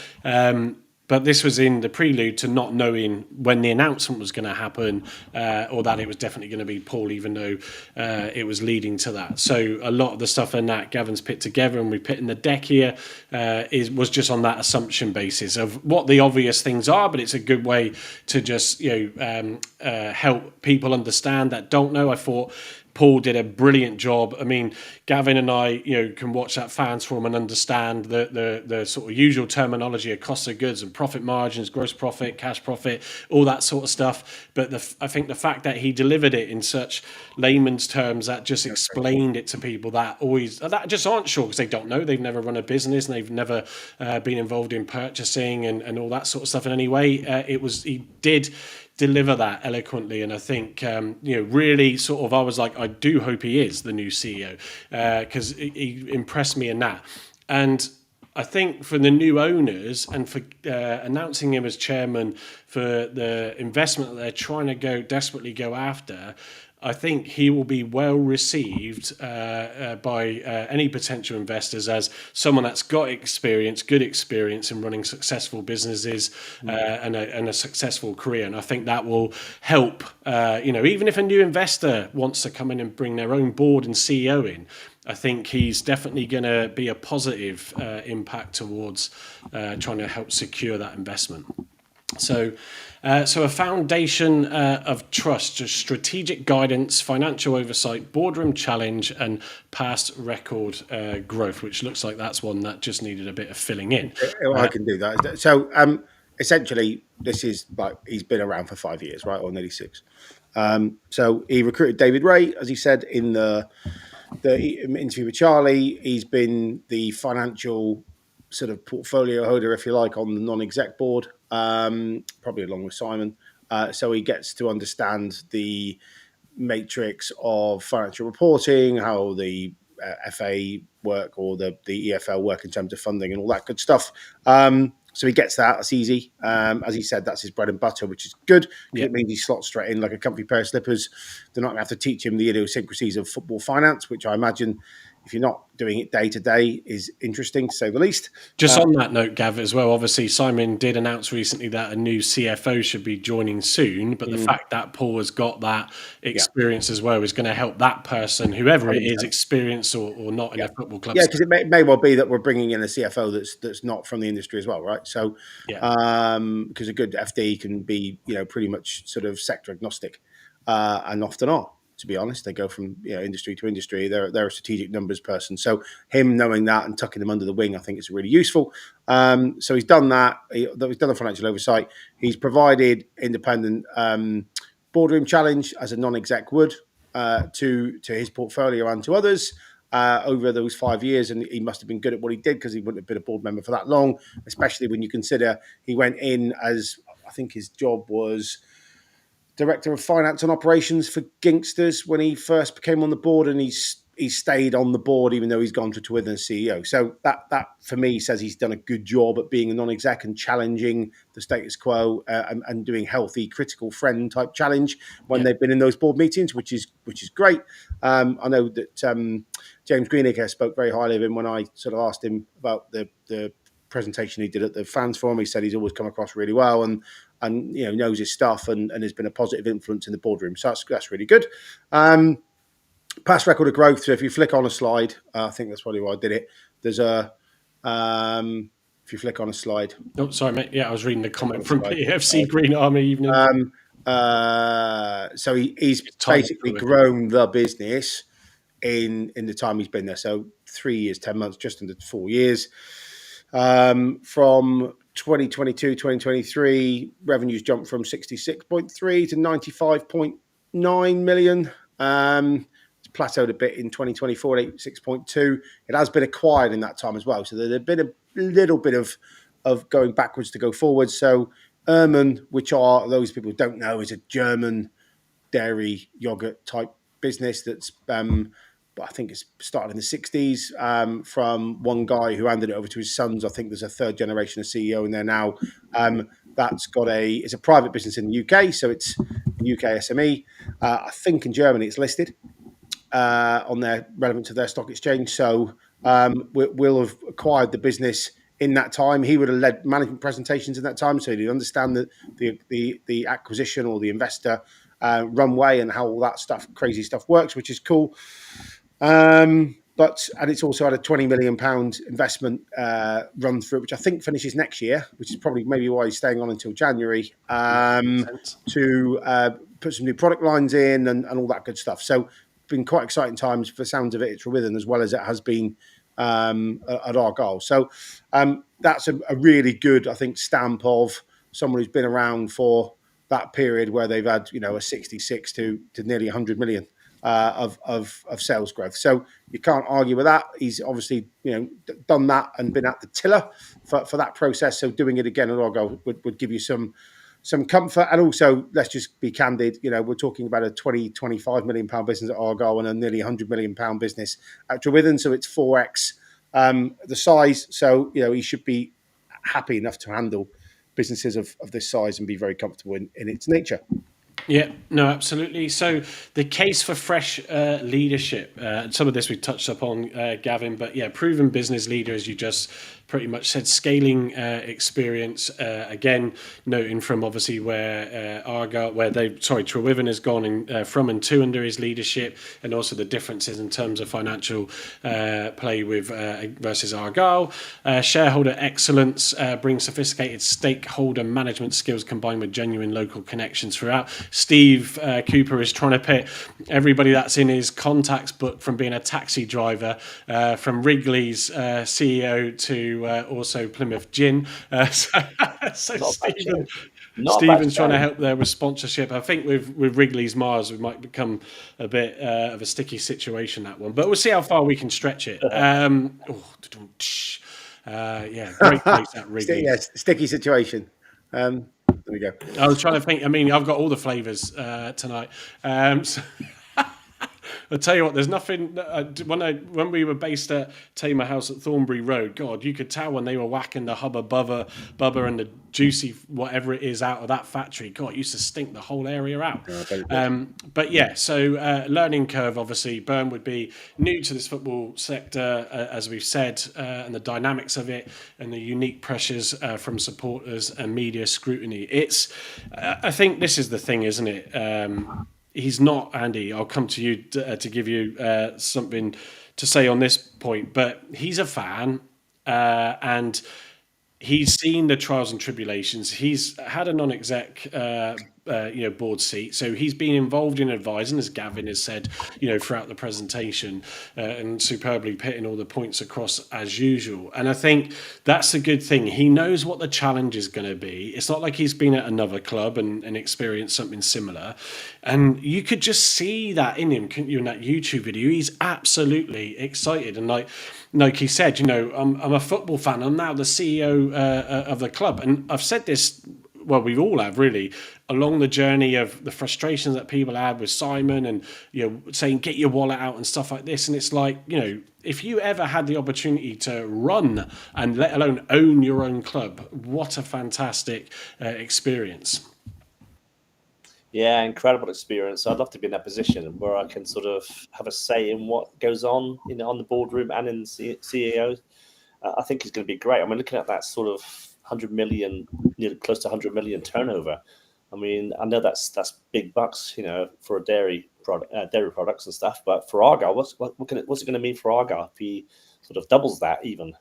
But this was in the prelude to not knowing when the announcement was going to happen, or that it was definitely going to be Paul, even though it was leading to that. So a lot of the stuff in that Gavin's put together and we put in the deck here was just on that assumption basis of what the obvious things are, but it's a good way to just help people understand that don't know. I thought Paul did a brilliant job. I mean, Gavin and I, can watch that fans forum and understand the sort of usual terminology of cost of goods and profit margins, gross profit, cash profit, all that sort of stuff. But I think the fact that he delivered it in such layman's terms that just explained it to people that just aren't sure because they don't know. They've never run a business and they've never been involved in purchasing and all that sort of stuff in any way. He did deliver that eloquently, and I think really sort of I was like, I do hope he is the new CEO because he impressed me in that. And I think for the new owners and for announcing him as chairman for the investment that they're trying to desperately go after, I think he will be well received by any potential investors as someone that's got good experience in running successful businesses and a successful career. And I think that will help, even if a new investor wants to come in and bring their own board and CEO in, I think he's definitely going to be a positive impact towards trying to help secure that investment. So a foundation of trust, just strategic guidance, financial oversight, boardroom challenge, and past record growth, which looks like that's one that just needed a bit of filling in. I can do that. So essentially, this is like he's been around for 5 years, right, or nearly 6. So he recruited David Ray, as he said in the interview with Charlie. He's been the financial sort of portfolio holder, if you like, on the non-exec board, probably along with Simon. So he gets to understand the matrix of financial reporting, how the FA work or the EFL work in terms of funding and all that good stuff. So he gets that. That's easy. As he said, that's his bread and butter, which is good. Yeah. It means he slots straight in like a comfy pair of slippers. They're not going to have to teach him the idiosyncrasies of football finance, which I imagine, if you're not doing it day to day, is interesting to say the least. Just on that note, Gav, as well, obviously Simon did announce recently that a new CFO should be joining soon, but the fact that Paul has got that experience as well is going to help that person, whoever it is, experienced or not in a football club. Yeah, because it may well be that we're bringing in a CFO that's not from the industry as well, right? So, because a good FD can be, pretty much sort of sector agnostic, and often are. To be honest, they go from industry to industry. They're a strategic numbers person. So him knowing that and tucking them under the wing, I think is really useful. So he's done that. He's done the financial oversight. He's provided independent boardroom challenge as a non-exec would to his portfolio and to others over those 5 years. And he must have been good at what he did because he wouldn't have been a board member for that long, especially when you consider he went in as, I think his job was Director of Finance and Operations for Gingsters when he first came on the board, and he's stayed on the board even though he's gone to Twitter as CEO. So that for me says he's done a good job at being a non-exec and challenging the status quo and doing healthy critical friend type challenge when they've been in those board meetings, which is great. I know that James Greenacre spoke very highly of him when I sort of asked him about the presentation he did at the fans forum. He said he's always come across really well, and and knows his stuff and has been a positive influence in the boardroom. So that's really good. Past record of growth. So if you flick on a slide, I think that's probably why I did it. There's a if you flick on a slide. Oh, sorry, mate. Yeah, I was reading the comment from PAFC Green Army Evening. So he's basically grown the business in the time he's been there. So 3 years, 10 months, just under 4 years. From 2022, 2023, revenues jumped from 66.3 to 95.9 million. It's plateaued a bit in 2024 at 86.2. It has been acquired in that time as well. So there's been a little bit of going backwards to go forwards. So Erman, which are, those people who don't know, is a German dairy yogurt type business that's I think it's started in the 60s from one guy who handed it over to his sons. I think there's a third generation of CEO in there now. That's got it's a private business in the UK, so it's a UK SME. I think in Germany it's listed on their relevant to their stock exchange. So we'll have acquired the business in that time. He would have led management presentations in that time, so he'd understand the acquisition or the investor runway and how all that crazy stuff works, which is cool. And it's also had a £20 million investment run through, which I think finishes next year, which is probably maybe why he's staying on until January to put some new product lines in and all that good stuff. So been quite exciting times for the sounds of it. It's Rewithen as well as it has been at Argyle. So that's a really good, I think, stamp of someone who's been around for that period where they've had, a 66 to nearly 100 million of sales growth. So you can't argue with that. He's obviously, done that and been at the tiller for that process. So doing it again at Argyle would give you some comfort. And also, let's just be candid, we're talking about a 25 million pound business at Argyle and a nearly 100 million pound business at Rewithen. So it's 4x the size. So, he should be happy enough to handle businesses of this size and be very comfortable in its nature. Yeah, no, absolutely. So the case for fresh leadership, some of this we touched upon, Gavin, but yeah, proven business leader, as you just pretty much said, scaling experience, again, noting from obviously where Trewithen has gone from and to under his leadership, and also the differences in terms of financial play with versus Argyle. Shareholder excellence brings sophisticated stakeholder management skills combined with genuine local connections throughout. Steve Cooper is trying to pit everybody that's in his contacts book, from being a taxi driver, from Wrigley's CEO to also Plymouth Gin. So Stephen's trying to help there with sponsorship. I think with Wrigley's Mars, we might become a bit of a sticky situation, that one. But we'll see how far we can stretch it. Great place at Wrigley's. Yeah, sticky situation. There we go. I was trying to think. I mean, I've got all the flavours tonight. So I'll tell you what, there's nothing. When we were based at Tamer House at Thornbury Road, God, you could tell when they were whacking the Hubba Bubba and the juicy whatever it is out of that factory. God, it used to stink the whole area out. But yeah, so learning curve, obviously, Byrne would be new to this football sector, as we've said, and the dynamics of it and the unique pressures from supporters and media scrutiny. I think this is the thing, isn't it? He's not, Andy, I'll come to you to give you something to say on this point, but he's a fan and he's seen the trials and tribulations. He's had a non-exec board seat, so he's been involved in advising, as Gavin has said, throughout the presentation, and superbly pitting all the points across as usual. And I think that's a good thing. He knows what the challenge is going to be. It's not like he's been at another club and experienced something similar. And you could just see that in him, couldn't you, in that YouTube video? He's absolutely excited. And like he said, I'm a football fan. I'm now the CEO of the club. And I've said this, well, we all have really, along the journey of the frustrations that people had with Simon and, saying, get your wallet out and stuff like this. And it's like, if you ever had the opportunity to run and let alone own your own club, what a fantastic experience. Yeah, incredible experience. I'd love to be in that position where I can sort of have a say in what goes on, on the boardroom and in CEOs. I think it's going to be great. I mean, looking at that sort of 100 million, close to 100 million turnover. I mean, I know that's big bucks, for a dairy products and stuff. But for Argyle, what's it going to mean for Argyle if he sort of doubles that, even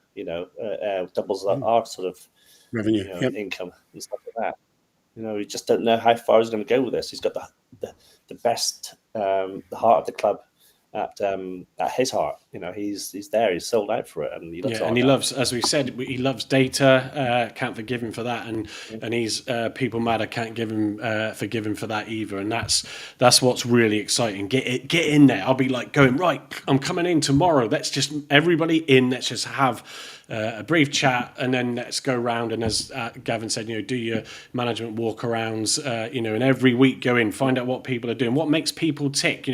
doubles our sort of Revenue, income and stuff like that? We just don't know how far he's going to go with this. He's got the best, the heart of the club at his heart. He's there. He's sold out for it, and he loves. And he loves, as we said, he loves data. Can't forgive him for that, and he's People Matter can't forgive him for that either. And that's what's really exciting. Get in there. I'll be like going, right, I'm coming in tomorrow. Let's just everybody in. Let's just have a brief chat, and then let's go around. And as Gavin said, do your management walk-arounds, and every week go in, find out what people are doing, what makes people tick,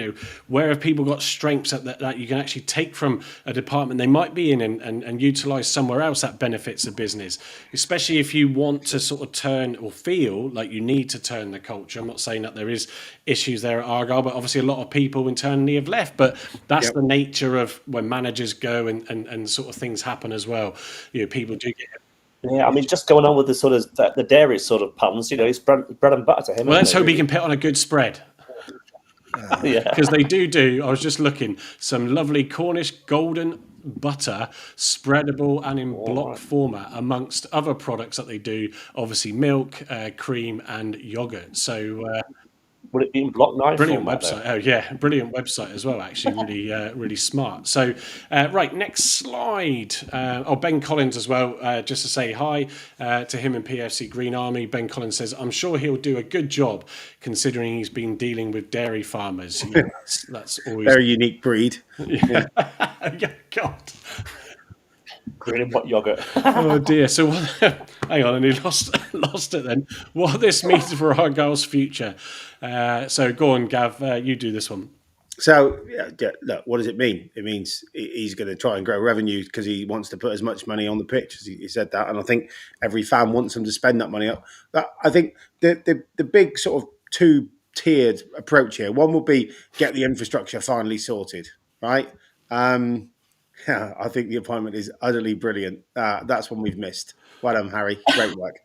where have people got strengths that you can actually take from a department they might be in and utilise somewhere else that benefits the business, especially if you want to sort of turn or feel like you need to turn the culture. I'm not saying that there is issues there at Argyle, but obviously a lot of people internally have left, but that's the nature of when managers go and sort of things happen as well. People do get. Yeah, I mean, just going on with the sort of the dairy sort of puns, it's bread and butter to him. Well, let's hope he can put on a good spread. Because they do. I was just looking, some lovely Cornish golden butter, spreadable and in block format, amongst other products that they do. Obviously, milk, cream, and yogurt. So. Would it be in block 9? Brilliant website. Though? Oh yeah, brilliant website as well. Actually, really smart. So, right, next slide. Ben Collins as well. Just to say hi to him and PFC Green Army. Ben Collins says, "I'm sure he'll do a good job considering he's been dealing with dairy farmers." That's always very unique breed. Yeah. God. Brilliant, what yogurt? Oh dear. So hang on, and he lost it then. What this means for Argyle's future. So go on, Gav. You do this one. So look, what does it mean? It means he's going to try and grow revenue because he wants to put as much money on the pitch, as he said that. And I think every fan wants him to spend that money up. I think the big sort of two-tiered approach here. One will be get the infrastructure finally sorted, right? Yeah, I think the appointment is utterly brilliant. That's one we've missed. Well done, Harry. Great work.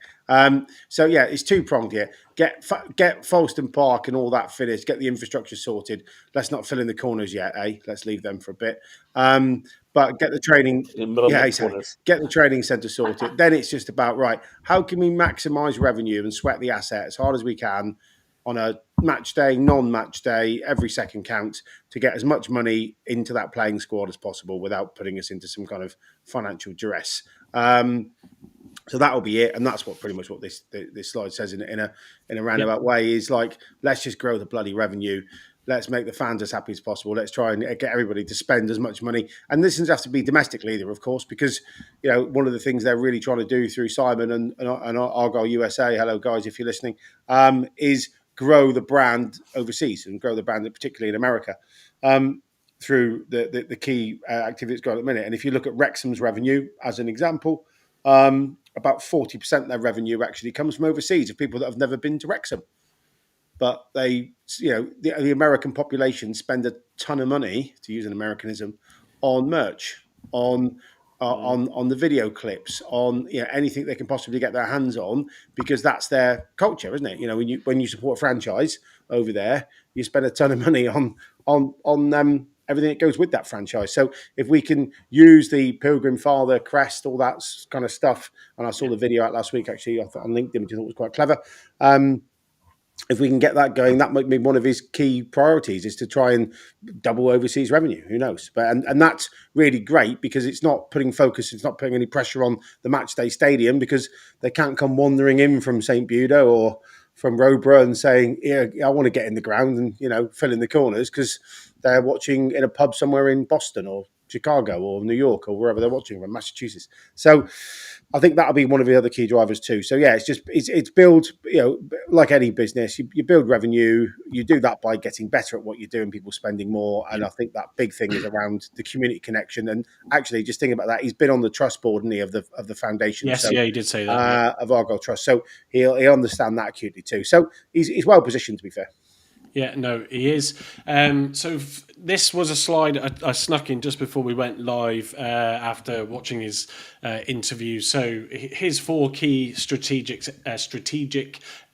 So yeah, it's two-pronged here. Get Folkestone Park and all that finished. Get the infrastructure sorted. Let's not fill in the corners yet, eh? Let's leave them for a bit. But get the training. Yeah, exactly. Get the training centre sorted. Then it's just about, right, how can we maximise revenue and sweat the asset as hard as we can on a match day, non-match day, every second counts to get as much money into that playing squad as possible without putting us into some kind of financial duress. So that'll be it, and that's pretty much what this slide says in a roundabout way is like, let's just grow the bloody revenue. Let's make the fans as happy as possible. Let's try and get everybody to spend as much money. And this doesn't have to be domestically either, of course, because one of the things they're really trying to do through Simon and Argyle USA, hello guys if you're listening, is grow the brand overseas and grow the brand particularly in America through the key activities going at the minute. And if you look at Wrexham's revenue as an example, about 40% of their revenue actually comes from overseas, of people that have never been to Wrexham. But they, the American population spend a ton of money, to use an Americanism, on merch, on the video clips, on anything they can possibly get their hands on, because that's their culture, isn't it? When you support a franchise over there, you spend a ton of money on everything that goes with that franchise. So if we can use the Pilgrim Father crest, all that kind of stuff, and I saw the video out last week actually on LinkedIn, which I thought was quite clever. If we can get that going, that might be one of his key priorities, is to try and double overseas revenue. Who knows? But and that's really great because it's not putting focus, it's not putting any pressure on the matchday stadium, because they can't come wandering in from St. Buda or from Roborough and saying, "Yeah, I want to get in the ground and fill in the corners," because they're watching in a pub somewhere in Boston or Chicago or New York or wherever they're watching from, Massachusetts. So I think that'll be one of the other key drivers too. So yeah, it's build, like any business, you build revenue. You do that by getting better at what you do and people spending more. And I think that big thing is around the community connection. And actually, just thinking about that, he's been on the trust board, isn't he, of the foundation? Yes, he did say that of Argyle Trust. So he'll understand that acutely too. So he's well positioned, to be fair. Yeah, no, he is. So this was a slide I snuck in just before we went live after watching his interview. So his 4 key strategic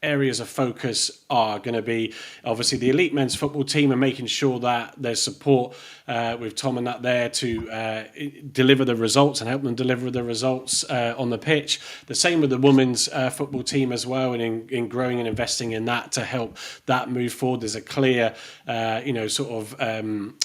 areas of focus are going to be obviously the elite men's football team and making sure that there's support with Tom and that there to deliver the results and help them deliver the results on the pitch. The same with the women's football team as well, and in growing and investing in that to help that move forward. There's a clear,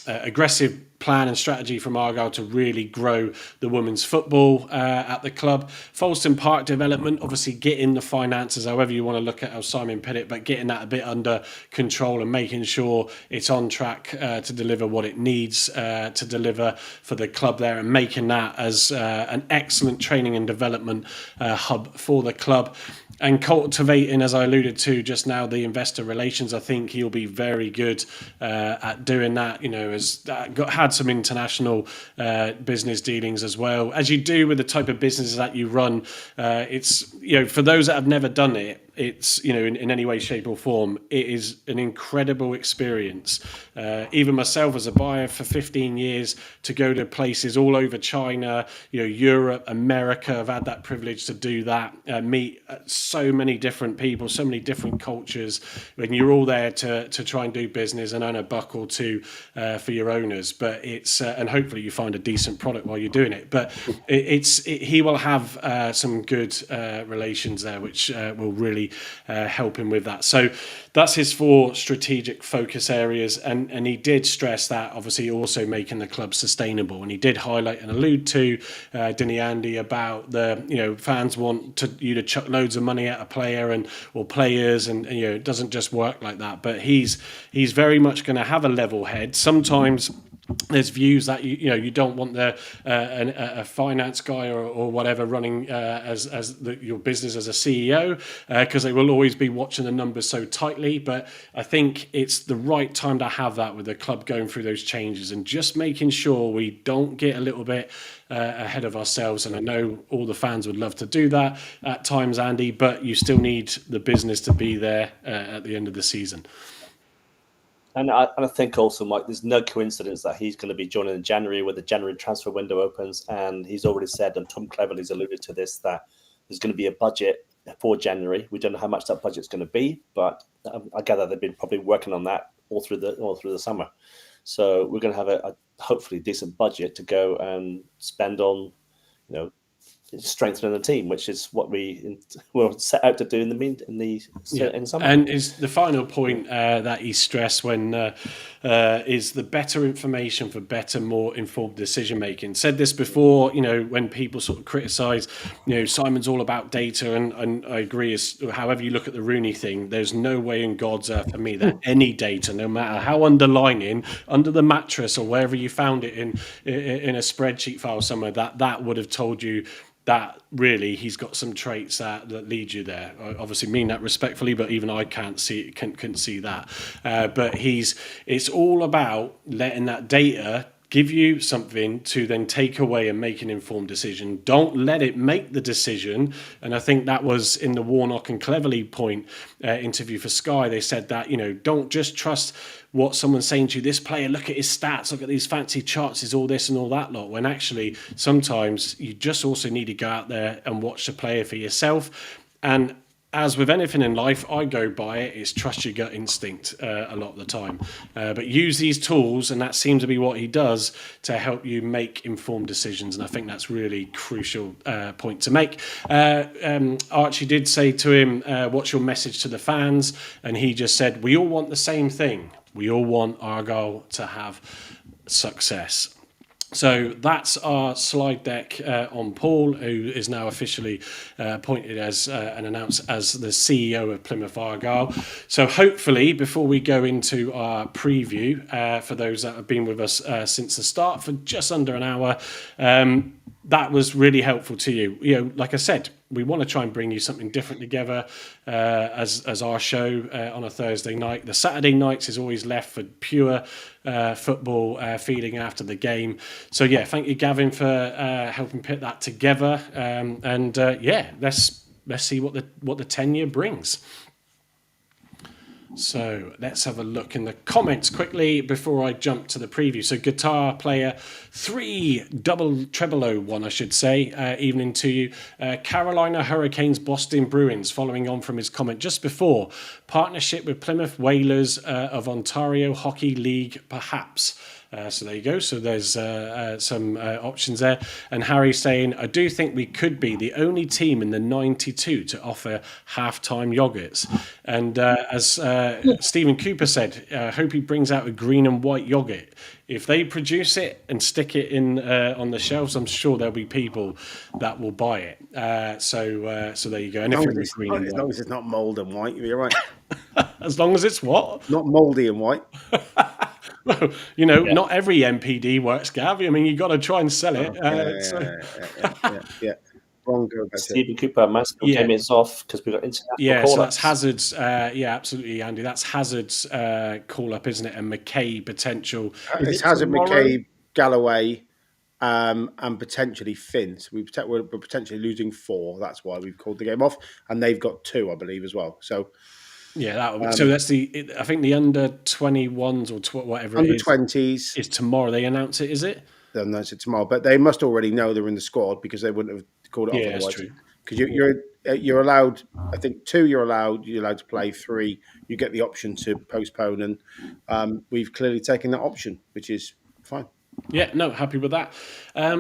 aggressive plan and strategy from Argyle to really grow the women's football at the club. Folston Park development, obviously getting the finances, however you want to look at how Simon put it, but getting that a bit under control and making sure it's on track to deliver what it needs to deliver for the club there, and making that as an excellent training and development hub for the club. And cultivating, as I alluded to just now, the investor relations. I think he'll be very good at doing that. Has had some international business dealings as well, as you do with the type of businesses that you run. It's for those that have never done it, it's in any way, shape or form, it is an incredible experience. Even myself as a buyer for 15 years, to go to places all over China, Europe, America, I've had that privilege to do that, meet so many different people, so many different cultures, when you're all there to try and do business and earn a buck or two for your owners. But it's and hopefully you find a decent product while you're doing it. But he will have some good relations there, which will really help him with that. So that's his 4 strategic focus areas, and he did stress that obviously also making the club sustainable. And he did highlight and allude to, didn't he, Andy, about the fans want you to chuck loads of money at a player or players, and it doesn't just work like that. But he's very much going to have a level head. Sometimes there's views that you don't want a finance guy or whatever running your business as a CEO, because they will always be watching the numbers so tightly. But I think it's the right time to have that with the club going through those changes and just making sure we don't get a little bit ahead of ourselves. And I know all the fans would love to do that at times, Andy, but you still need the business to be there at the end of the season. And I think also, Mike, there's no coincidence that he's going to be joining in January when the January transfer window opens. And he's already said, and Tom Cleverley's alluded to this, that there's going to be a budget for January. We don't know how much that budget's going to be, but I gather they've been probably working on that all through the summer. So we're going to have a hopefully decent budget to go and spend on, strengthening the team, which is what we will set out to do in the summer. And is the final point that he stressed when is the better information for better, more informed decision making. Said this before, when people sort of criticise, Simon's all about data, and I agree. However you look at the Rooney thing, there's no way in God's earth for me that any data, no matter how underlining under the mattress or wherever you found it in a spreadsheet file somewhere, that would have told you that really he's got some traits that lead you there. I obviously mean that respectfully, but even I couldn't see that. But it's all about letting that data give you something to then take away and make an informed decision. Don't let it make the decision. And I think that was in the Warnock and Cleverley point interview for Sky. They said that, don't just trust what someone's saying to you, this player, look at his stats, look at these fancy charts, is all this and all that lot, when actually sometimes you just also need to go out there and watch the player for yourself. And as with anything in life, I go by it, it's trust your gut instinct a lot of the time. But use these tools, and that seems to be what he does, to help you make informed decisions. And I think that's really crucial point to make. Archie did say to him, what's your message to the fans? And he just said, we all want the same thing. We all want Argyle to have success. So that's our slide deck on Paul, who is now officially appointed as and announced as the CEO of Plymouth Argyle. So hopefully, before we go into our preview, for those that have been with us since the start for just under an hour, that was really helpful to you. Like I said, we want to try and bring you something different together as our show on a Thursday night. The Saturday nights is always left for pure football feeling after the game. So yeah, thank you, Gavin, for helping put that together. Let's see what the tenure brings. So let's have a look in the comments quickly before I jump to the preview. So guitar player 3 double treble 1, I should say. Evening to you. Carolina Hurricanes, Boston Bruins, following on from his comment just before. Partnership with Plymouth Whalers of Ontario Hockey League, perhaps. So there you go. So there's some options there. And Harry saying, I do think we could be the only team in the 92 to offer halftime yogurts. And as Stephen Cooper said, hope he brings out a green and white yogurt. If they produce it and stick it in on the shelves, I'm sure there'll be people that will buy it. So there you go. And as long as it's not mould and white, you're right. As long as it's what? Not mouldy and white. Well, not every MPD works, Gav. I mean, you've got to try and sell it. Yeah. Wrong. Stephen Cooper, Mansfield 10 minutes off because we've got international so that's Hazard's. Absolutely, Andy. That's Hazard's call-up, isn't it? And McCabe potential. It's Hazard, McCabe, Galloway, and potentially Finn. So we're potentially losing 4. That's why we've called the game off. And they've got 2, I believe, as well. So... Yeah, so that's I think the under 21s or whatever under it is. 20s is tomorrow. They announce it, is it? They'll announce it tomorrow, but they must already know they're in the squad because they wouldn't have called it off otherwise. That's true. Because you're allowed, I think 2 you're allowed to play, 3 you get the option to postpone, and we've clearly taken that option, which is fine. Yeah, no, happy with that.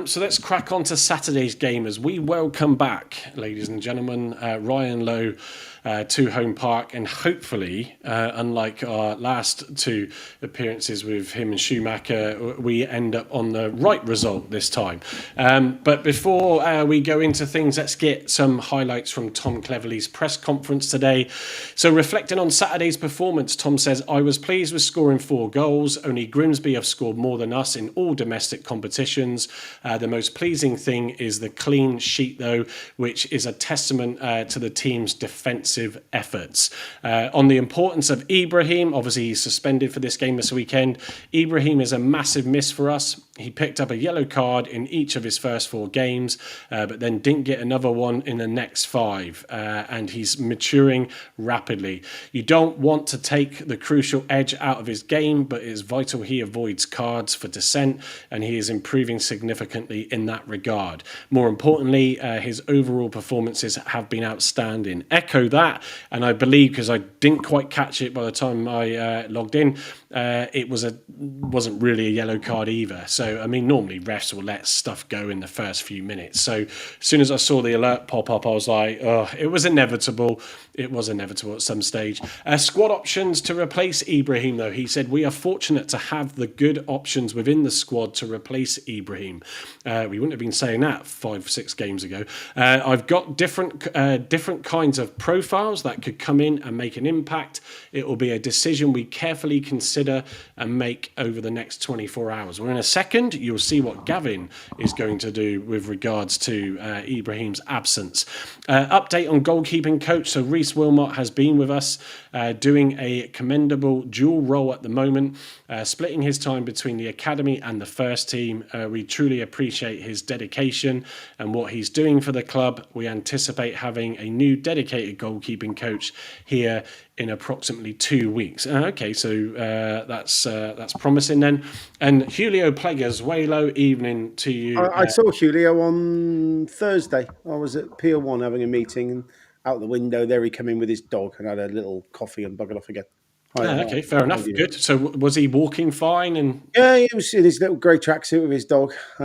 So let's crack on to Saturday's game as we welcome back, ladies and gentlemen, Ryan Lowe to Homepark, and hopefully, unlike our last 2 appearances with him and Schumacher, we end up on the right result this time. But before we go into things, let's get some highlights from Tom Cleverley's press conference today. So reflecting on Saturday's performance, Tom says, I was pleased with scoring 4 goals. Only Grimsby have scored more than us in all domestic competitions. The most pleasing thing is the clean sheet, though, which is a testament to the team's defensive efforts. On the importance of Ibrahim, obviously he's suspended for this game this weekend. Ibrahim is a massive miss for us. He picked up a yellow card in each of his first 4 games, but then didn't get another one in the next 5. And he's maturing rapidly. You don't want to take the crucial edge out of his game, but it is vital he avoids cards for dissent, and he is improving significantly in that regard. More importantly, his overall performances have been outstanding. Echo that, and I believe, because I didn't quite catch it by the time I logged in, it wasn't really a yellow card either. So, I mean, normally refs will let stuff go in the first few minutes. So, as soon as I saw the alert pop up, I was like, oh, it was inevitable. It was inevitable at some stage. Squad options to replace Ibrahim, though. He said, we are fortunate to have the good options within the squad to replace Ibrahim. We wouldn't have been saying that 5-6 games ago. I've got different kinds of profiles that could come in and make an impact. It will be a decision we carefully consider and make over the next 24 hours. Well, in a second, you'll see what Gavin is going to do with regards to Ibrahim's absence. Update on goalkeeping coach. So Reece Wilmot has been with us doing a commendable dual role at the moment, splitting his time between the academy and the first team. We truly appreciate his dedication and what he's doing for the club. We anticipate having a new dedicated goalkeeping coach here in approximately 2 weeks. Okay, so that's promising then. And Julio Plegas, evening to you. I saw Julio on Thursday. I was at Pier 1 having a meeting, and out the window there he came in with his dog and had a little coffee and buggered off again. Okay, fair enough. Good. So was he walking fine? And yeah, he was in his little grey tracksuit with his dog. He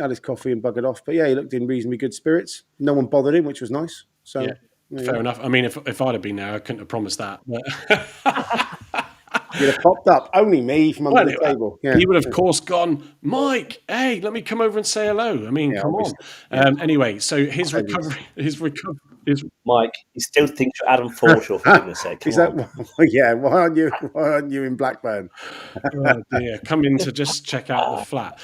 had his coffee and buggered off. But yeah, he looked in reasonably good spirits. No one bothered him, which was nice. So yeah, fair enough. I mean, if I'd have been there, I couldn't have promised that. But you'd have popped up. Only me from under the table. Yeah. He would have, of course, gone, Mike, hey, let me come over and say hello. I mean, come on. Anyway, so his recovery. Mike, he still thinks you're Adam Forshaw, for goodness sake. Is that, yeah, why aren't you in Blackburn? Oh dear, come in to just check out the flat.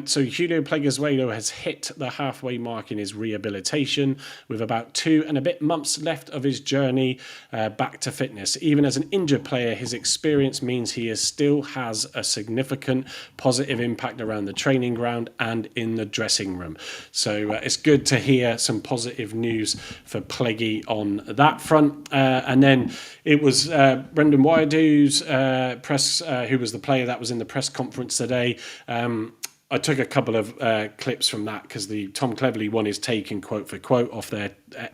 So Julio Pleguezuelo has hit the halfway mark in his rehabilitation with about 2 and a bit months left of his journey back to fitness. Even as an injured player, his experience means he still has a significant positive impact around the training ground and in the dressing room. So it's good to hear some positive news for plaguey on that front. And then it was Brendan Wyadoo's press, who was the player that was in the press conference today. I took a couple of clips from that because the Tom Cleverley one is taken quote for quote off their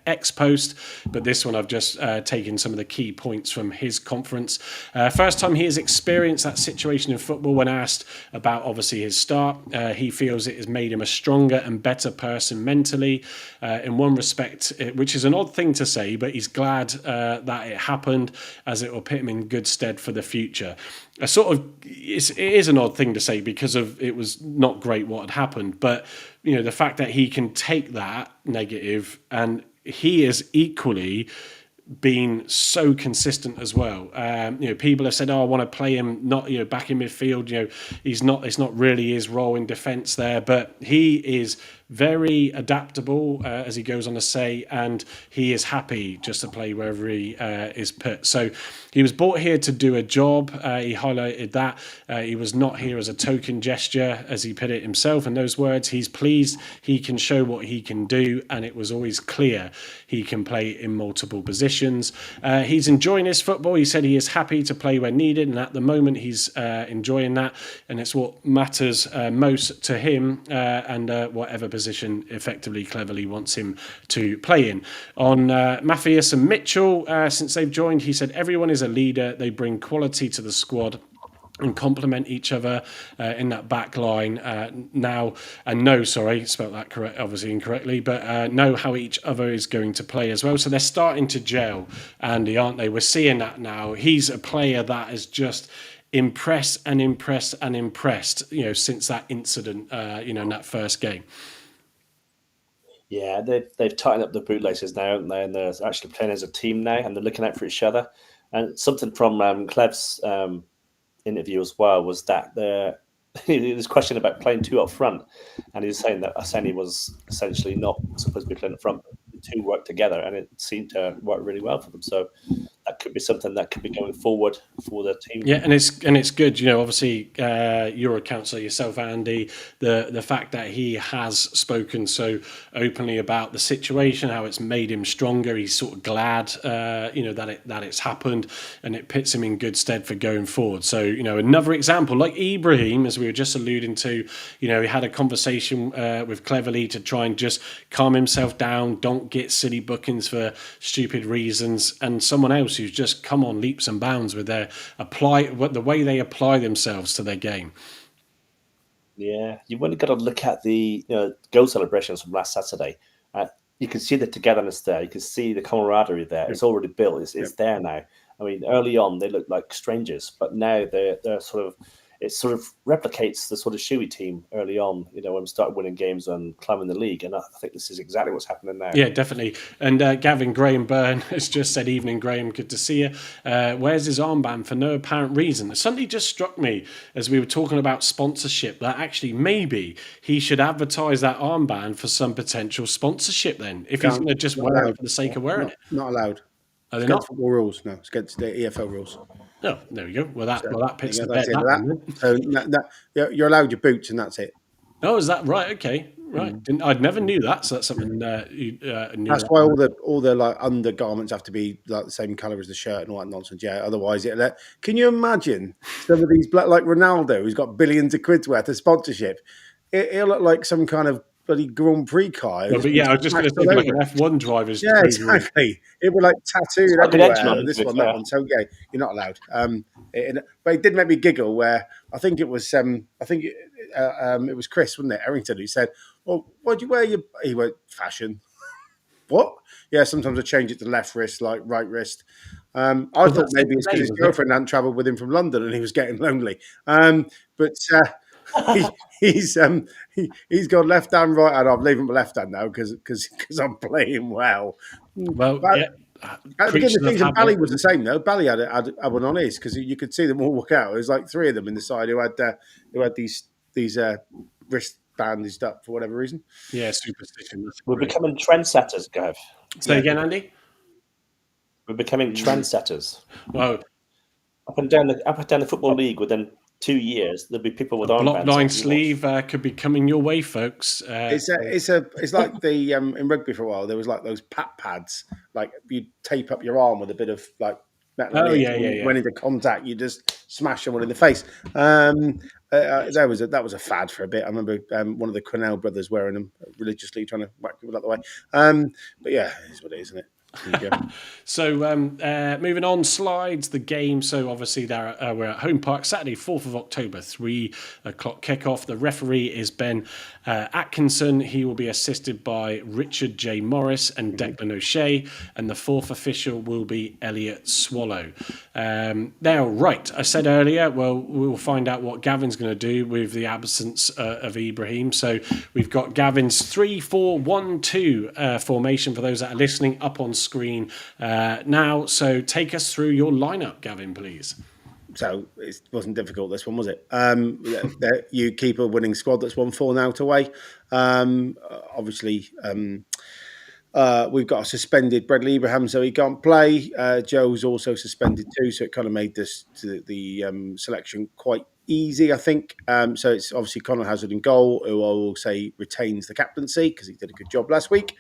X post, but this one I've just taken some of the key points from his conference. First time he has experienced that situation in football. When asked about obviously his start, he feels it has made him a stronger and better person mentally. In one respect, which is an odd thing to say, but he's glad that it happened, as it will put him in good stead for the future. It is an odd thing to say because of it was not great what had happened, but the fact that he can take that negative and he is equally been so consistent as well. People have said, "Oh, I want to play him not back in midfield." He's not. It's not really his role in defence there, but he is very adaptable, as he goes on to say, and he is happy just to play wherever he is put. So he was brought here to do a job. He highlighted that. He was not here as a token gesture, as he put it himself in those words. He's pleased he can show what he can do, and it was always clear he can play in multiple positions. He's enjoying his football. He said he is happy to play where needed, and at the moment he's enjoying that, and it's what matters most to him, and whatever position effectively Cleverley wants him to play in. On Matthias and Mitchell, since they've joined, he said everyone is a leader. They bring quality to the squad and complement each other in that back line spelt that correct, obviously incorrectly, but know how each other is going to play as well. So they're starting to gel, Andy, aren't they? We're seeing that now. He's a player that is just impressed since that incident, in that first game. Yeah, they've tightened up the bootlaces now, haven't they? And they're actually playing as a team now, and they're looking out for each other. And something from Clev's interview as well was that there was a question about playing two up front, and he was saying that Aseni was essentially not supposed to be playing up front. The two worked together, and it seemed to work really well for them. So that could be something that could be going forward for the team. Yeah, and it's good. Obviously, you're a counsellor yourself, Andy. The fact that he has spoken so openly about the situation, how it's made him stronger. He's sort of glad, that it's happened, and it puts him in good stead for going forward. So, another example, like Ibrahim, as we were just alluding to, he had a conversation with Cleverley to try and just calm himself down. Don't get silly bookings for stupid reasons, and someone else who's just come on leaps and bounds with the way they apply themselves to their game. Yeah, you've only got to look at the goal celebrations from last Saturday. You can see the togetherness there. You can see the camaraderie there. It's already built. It's there now. I mean, early on they looked like strangers, but now they're it sort of replicates the sort of Shuey team early on, when we started winning games and climbing the league. And I think this is exactly what's happening now. Yeah, definitely. And Gavin Graham Byrne has just said, "Evening, Graham. Good to see you. Where's his armband for no apparent reason?" Something just struck me as we were talking about sponsorship that actually maybe he should advertise that armband for some potential sponsorship then, if he's going to just wear it for the sake of wearing it. Not allowed. Are they it's not? against football rules. No, it's against the EFL rules. Oh, there we go. Well, that puts the that's bet. So you're allowed your boots, and that's it. Oh, is that right? Okay, right. I'd never knew that. So that's something you knew. That's why all the like undergarments have to be like the same colour as the shirt and all that nonsense. Yeah, otherwise can you imagine some of these like Ronaldo, who's got billions of quid's worth of sponsorship? He'll look like some kind of bloody Grand Prix car. No, but I was just going to say like an F1 driver's. Yeah, exactly. It was like tattooed everywhere. This one, that one. So yeah, you're not allowed. But it did make me giggle. Where I think it was, it was Chris, wasn't it, Errington, who said, "Well, why'd you wear your?" He went, "Fashion." What? Yeah, sometimes I change it to left wrist, like right wrist. I thought maybe it's because his girlfriend hadn't travelled with him from London and he was getting lonely. But he's gone left hand, right hand. I'm leaving my left hand now because I'm playing well. Well, at the beginning of the season, Bally was the same though. Bally had one on his because you could see them all walk out. There was like three of them in the side who had these wrist bandaged up for whatever reason. Yeah, superstition. We're becoming trendsetters, Gav. Say again, Andy. We're becoming trendsetters. Well, up and down the football league, we're then 2 years, there'll be people with A block armbands line on. sleeve could be coming your way, folks. It's like the in rugby for a while. There was like those pat pads, like you tape up your arm with a bit of like metal. Oh, on it. yeah, So when yeah, you yeah. went into contact, you just smash someone in the face. That was a fad for a bit. I remember one of the Cornell brothers wearing them religiously, trying to whack people out the way. But yeah, it's what it is, isn't it? So moving on, slides, the game. So obviously we're at Homepark, Saturday, 4th of October, 3 o'clock kickoff. The referee is Ben Atkinson. He will be assisted by Richard J. Morris and Declan O'Shea. And the fourth official will be Elliot Swallow. Now, right, I said earlier, well, we'll find out what Gavin's going to do with the absence of Ibrahim. So we've got Gavin's 3-4-1-2 formation for those that are listening up on screen now. So take us through your lineup, Gavin, please. So it wasn't difficult, this one, was it? You keep a winning squad that's won 4-0 away. Obviously, we've got a suspended Bradley Ibrahim, so he can't play. Joe's also suspended too, so it kind of made the selection quite easy, I think. So it's obviously Conor Hazard in goal, who I will say retains the captaincy because he did a good job last week.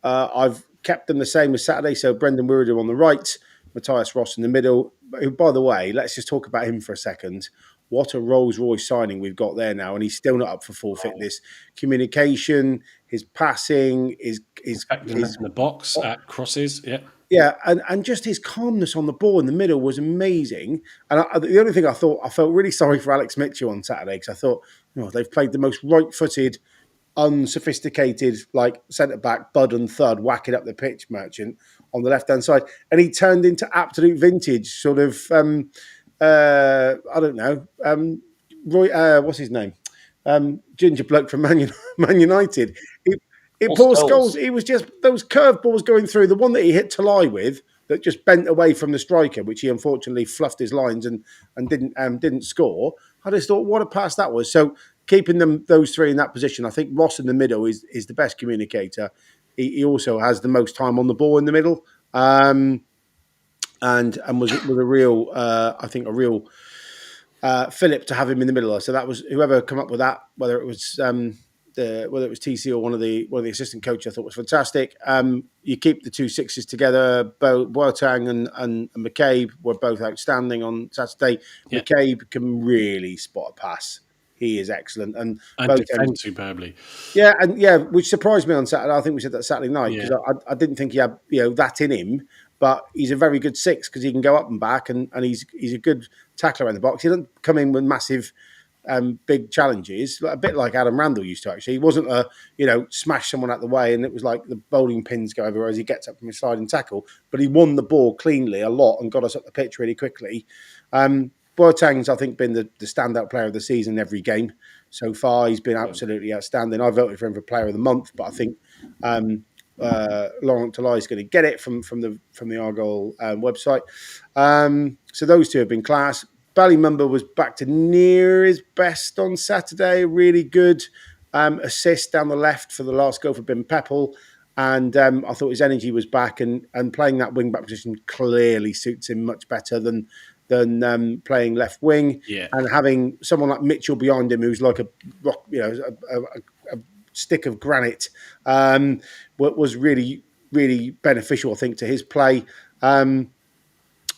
I've kept them the same as Saturday, so Brendan Wiradoo on the right, Matthias Ross in the middle. Who, by the way, let's just talk about him for a second. What a Rolls-Royce signing we've got there now, and he's still not up for full fitness. Communication, his passing, his in the box at crosses, yeah. Yeah, and just his calmness on the ball in the middle was amazing. And the only thing I felt really sorry for Alex Mitchell on Saturday, because I thought, they've played the most right-footed, unsophisticated, like centre-back, bud and thud, whacking up the pitch merchant on the left-hand side. And he turned into absolute vintage sort of, I don't know, Roy, what's his name? Ginger bloke from Man United. It Paul Scholes. It was just those curve balls going through. The one that he hit Talai with that just bent away from the striker, which he unfortunately fluffed his lines and didn't score. I just thought, what a pass that was. So keeping those three in that position, I think Ross in the middle is the best communicator. He also has the most time on the ball in the middle, and was a real, I think, a real fillip to have him in the middle. So that was whoever come up with that, whether it was TC or one of the assistant coaches, I thought was fantastic. You keep the 2 6s together. Boateng and McCabe were both outstanding on Saturday. Yeah. McCabe can really spot a pass. He is excellent and defend superbly. Yeah, which surprised me on Saturday. I think we said that Saturday night because I didn't think he had that in him. But he's a very good 6 because he can go up and back and he's a good tackler in the box. He doesn't come in with massive. Big challenges, a bit like Adam Randall used to actually. He wasn't smash someone out the way and it was like the bowling pins go everywhere as he gets up from his sliding tackle. But he won the ball cleanly a lot and got us up the pitch really quickly. Boateng's, I think, been the standout player of the season in every game so far. He's been absolutely outstanding. I voted for him for Player of the Month, but I think Laurent Talai is going to get it from the Argyle website. So those two have been class. Ballymumba was back to near his best on Saturday. Really good assist down the left for the last goal for Ben Peppel. And I thought his energy was back and playing that wing-back position clearly suits him much better than playing left wing. Yeah. And having someone like Mitchell behind him who's like a rock, a stick of granite was really, really beneficial, I think, to his play.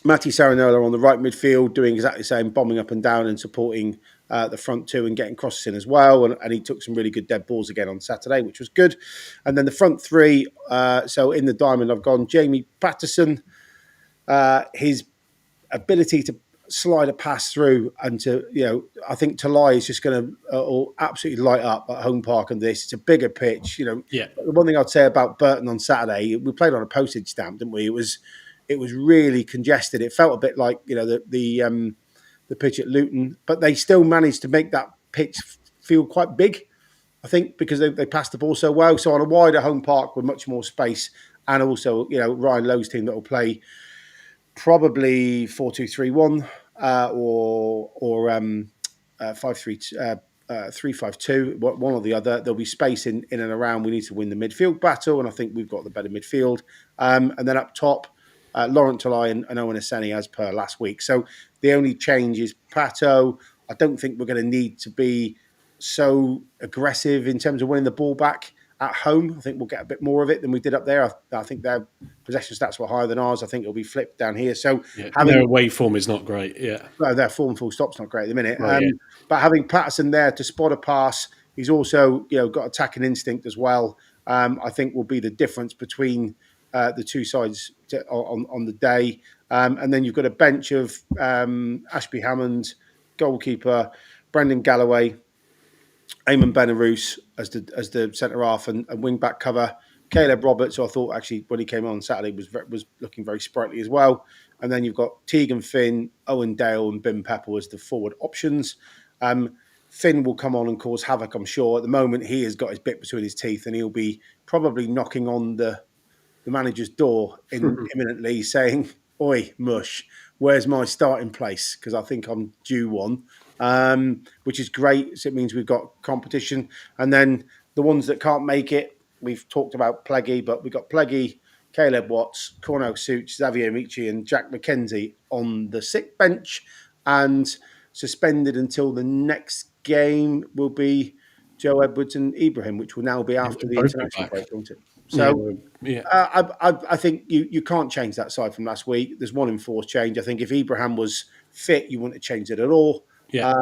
Matti Saranola on the right midfield doing exactly the same, bombing up and down and supporting the front two and getting crosses in as well. And he took some really good dead balls again on Saturday, which was good. And then the front three, so in the diamond, I've gone Jamie Patterson. His ability to slide a pass through and to, I think Talai is just going to absolutely light up at Homepark and this. It's a bigger pitch. The one thing I'd say about Burton on Saturday, we played on a postage stamp, didn't we? It was really congested. It felt a bit like the pitch at Luton, but they still managed to make that pitch feel quite big, I think, because they passed the ball so well. So on a wider Home Park with much more space, and also Ryan Lowe's team that will play probably 4-2-3-1 or 3-5-2, one or the other. There'll be space in and around. We need to win the midfield battle, and I think we've got the better midfield. And then up top, Laurent Talai and Owen Aseni as per last week. So the only change is Pato. I don't think we're going to need to be so aggressive in terms of winning the ball back at home. I think we'll get a bit more of it than we did up there. I think their possession stats were higher than ours. I think it'll be flipped down here. So their away form is not great. Yeah, well, their form full stop's not great at the minute. Oh, yeah. But having Patterson there to spot a pass, he's also got attacking instinct as well. I think will be the difference between the two sides on the day. And then you've got a bench of Ashby Hammond, goalkeeper, Brendan Galloway, Eamon Benarous as the centre half and wing back cover. Caleb Roberts, who I thought actually when he came on Saturday was looking very sprightly as well. And then you've got Tegan Finn, Owen Dale, and Bim Pepper as the forward options. Finn will come on and cause havoc, I'm sure. At the moment, he has got his bit between his teeth, and he'll be probably knocking on the manager's door imminently, saying, "Oi, mush, where's my starting place? Because I think I'm due one." Which is great. So it means we've got competition. And then the ones that can't make it, we've talked about Pleggy, but we've got Pleggy, Caleb Watts, Cornell Such, Xavier Michi, and Jack McKenzie on the sick bench. And suspended until the next game will be Joe Edwards and Ibrahim, which will now be after the international break, won't it? So I think you can't change that side from last week. There's one enforced change. I think if Ibrahim was fit, you wouldn't have changed it at all. Yeah.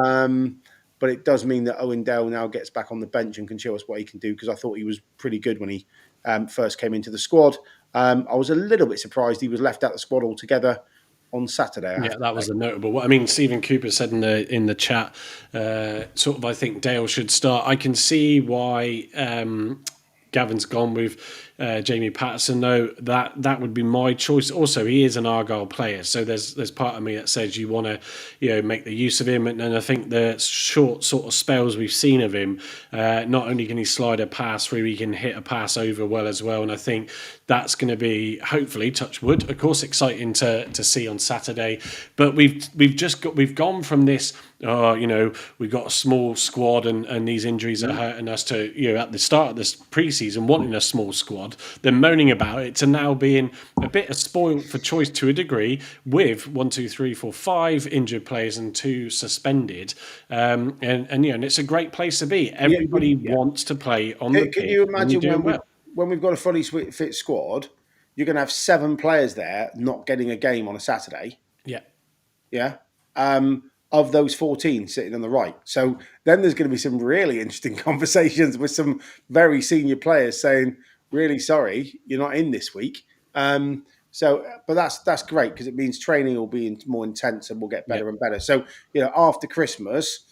But it does mean that Owen Dale now gets back on the bench and can show us what he can do, because I thought he was pretty good when he first came into the squad. I was a little bit surprised he was left out of the squad altogether on Saturday. Yeah, that was a notable. I mean, Stephen Cooper said in the chat, sort of, I think Dale should start. I can see why Gavin's gone with Jamie Patterson, though. That would be my choice. Also, he is an Argyle player, so there's part of me that says you want to make the use of him. And I think the short sort of spells we've seen of him, not only can he slide a pass through, he can hit a pass over well as well. And I think that's going to be, hopefully, touch wood, of course, exciting to see on Saturday. But we've gone from this. We've got a small squad and these injuries are hurting us, to at the start of this pre-season wanting a small squad, then moaning about it, to now being a bit spoiled for choice to a degree with 5 injured players and 2 suspended, and it's a great place to be. Everybody wants to play on the pitch. Can you imagine when we've got a fully fit squad, you're going to have 7 players there not getting a game on a Saturday? Yeah. Of those 14 sitting on the right. So then there's going to be some really interesting conversations with some very senior players saying, really sorry, you're not in this week. But that's great, because it means training will be more intense and we'll get better and better. So, after Christmas,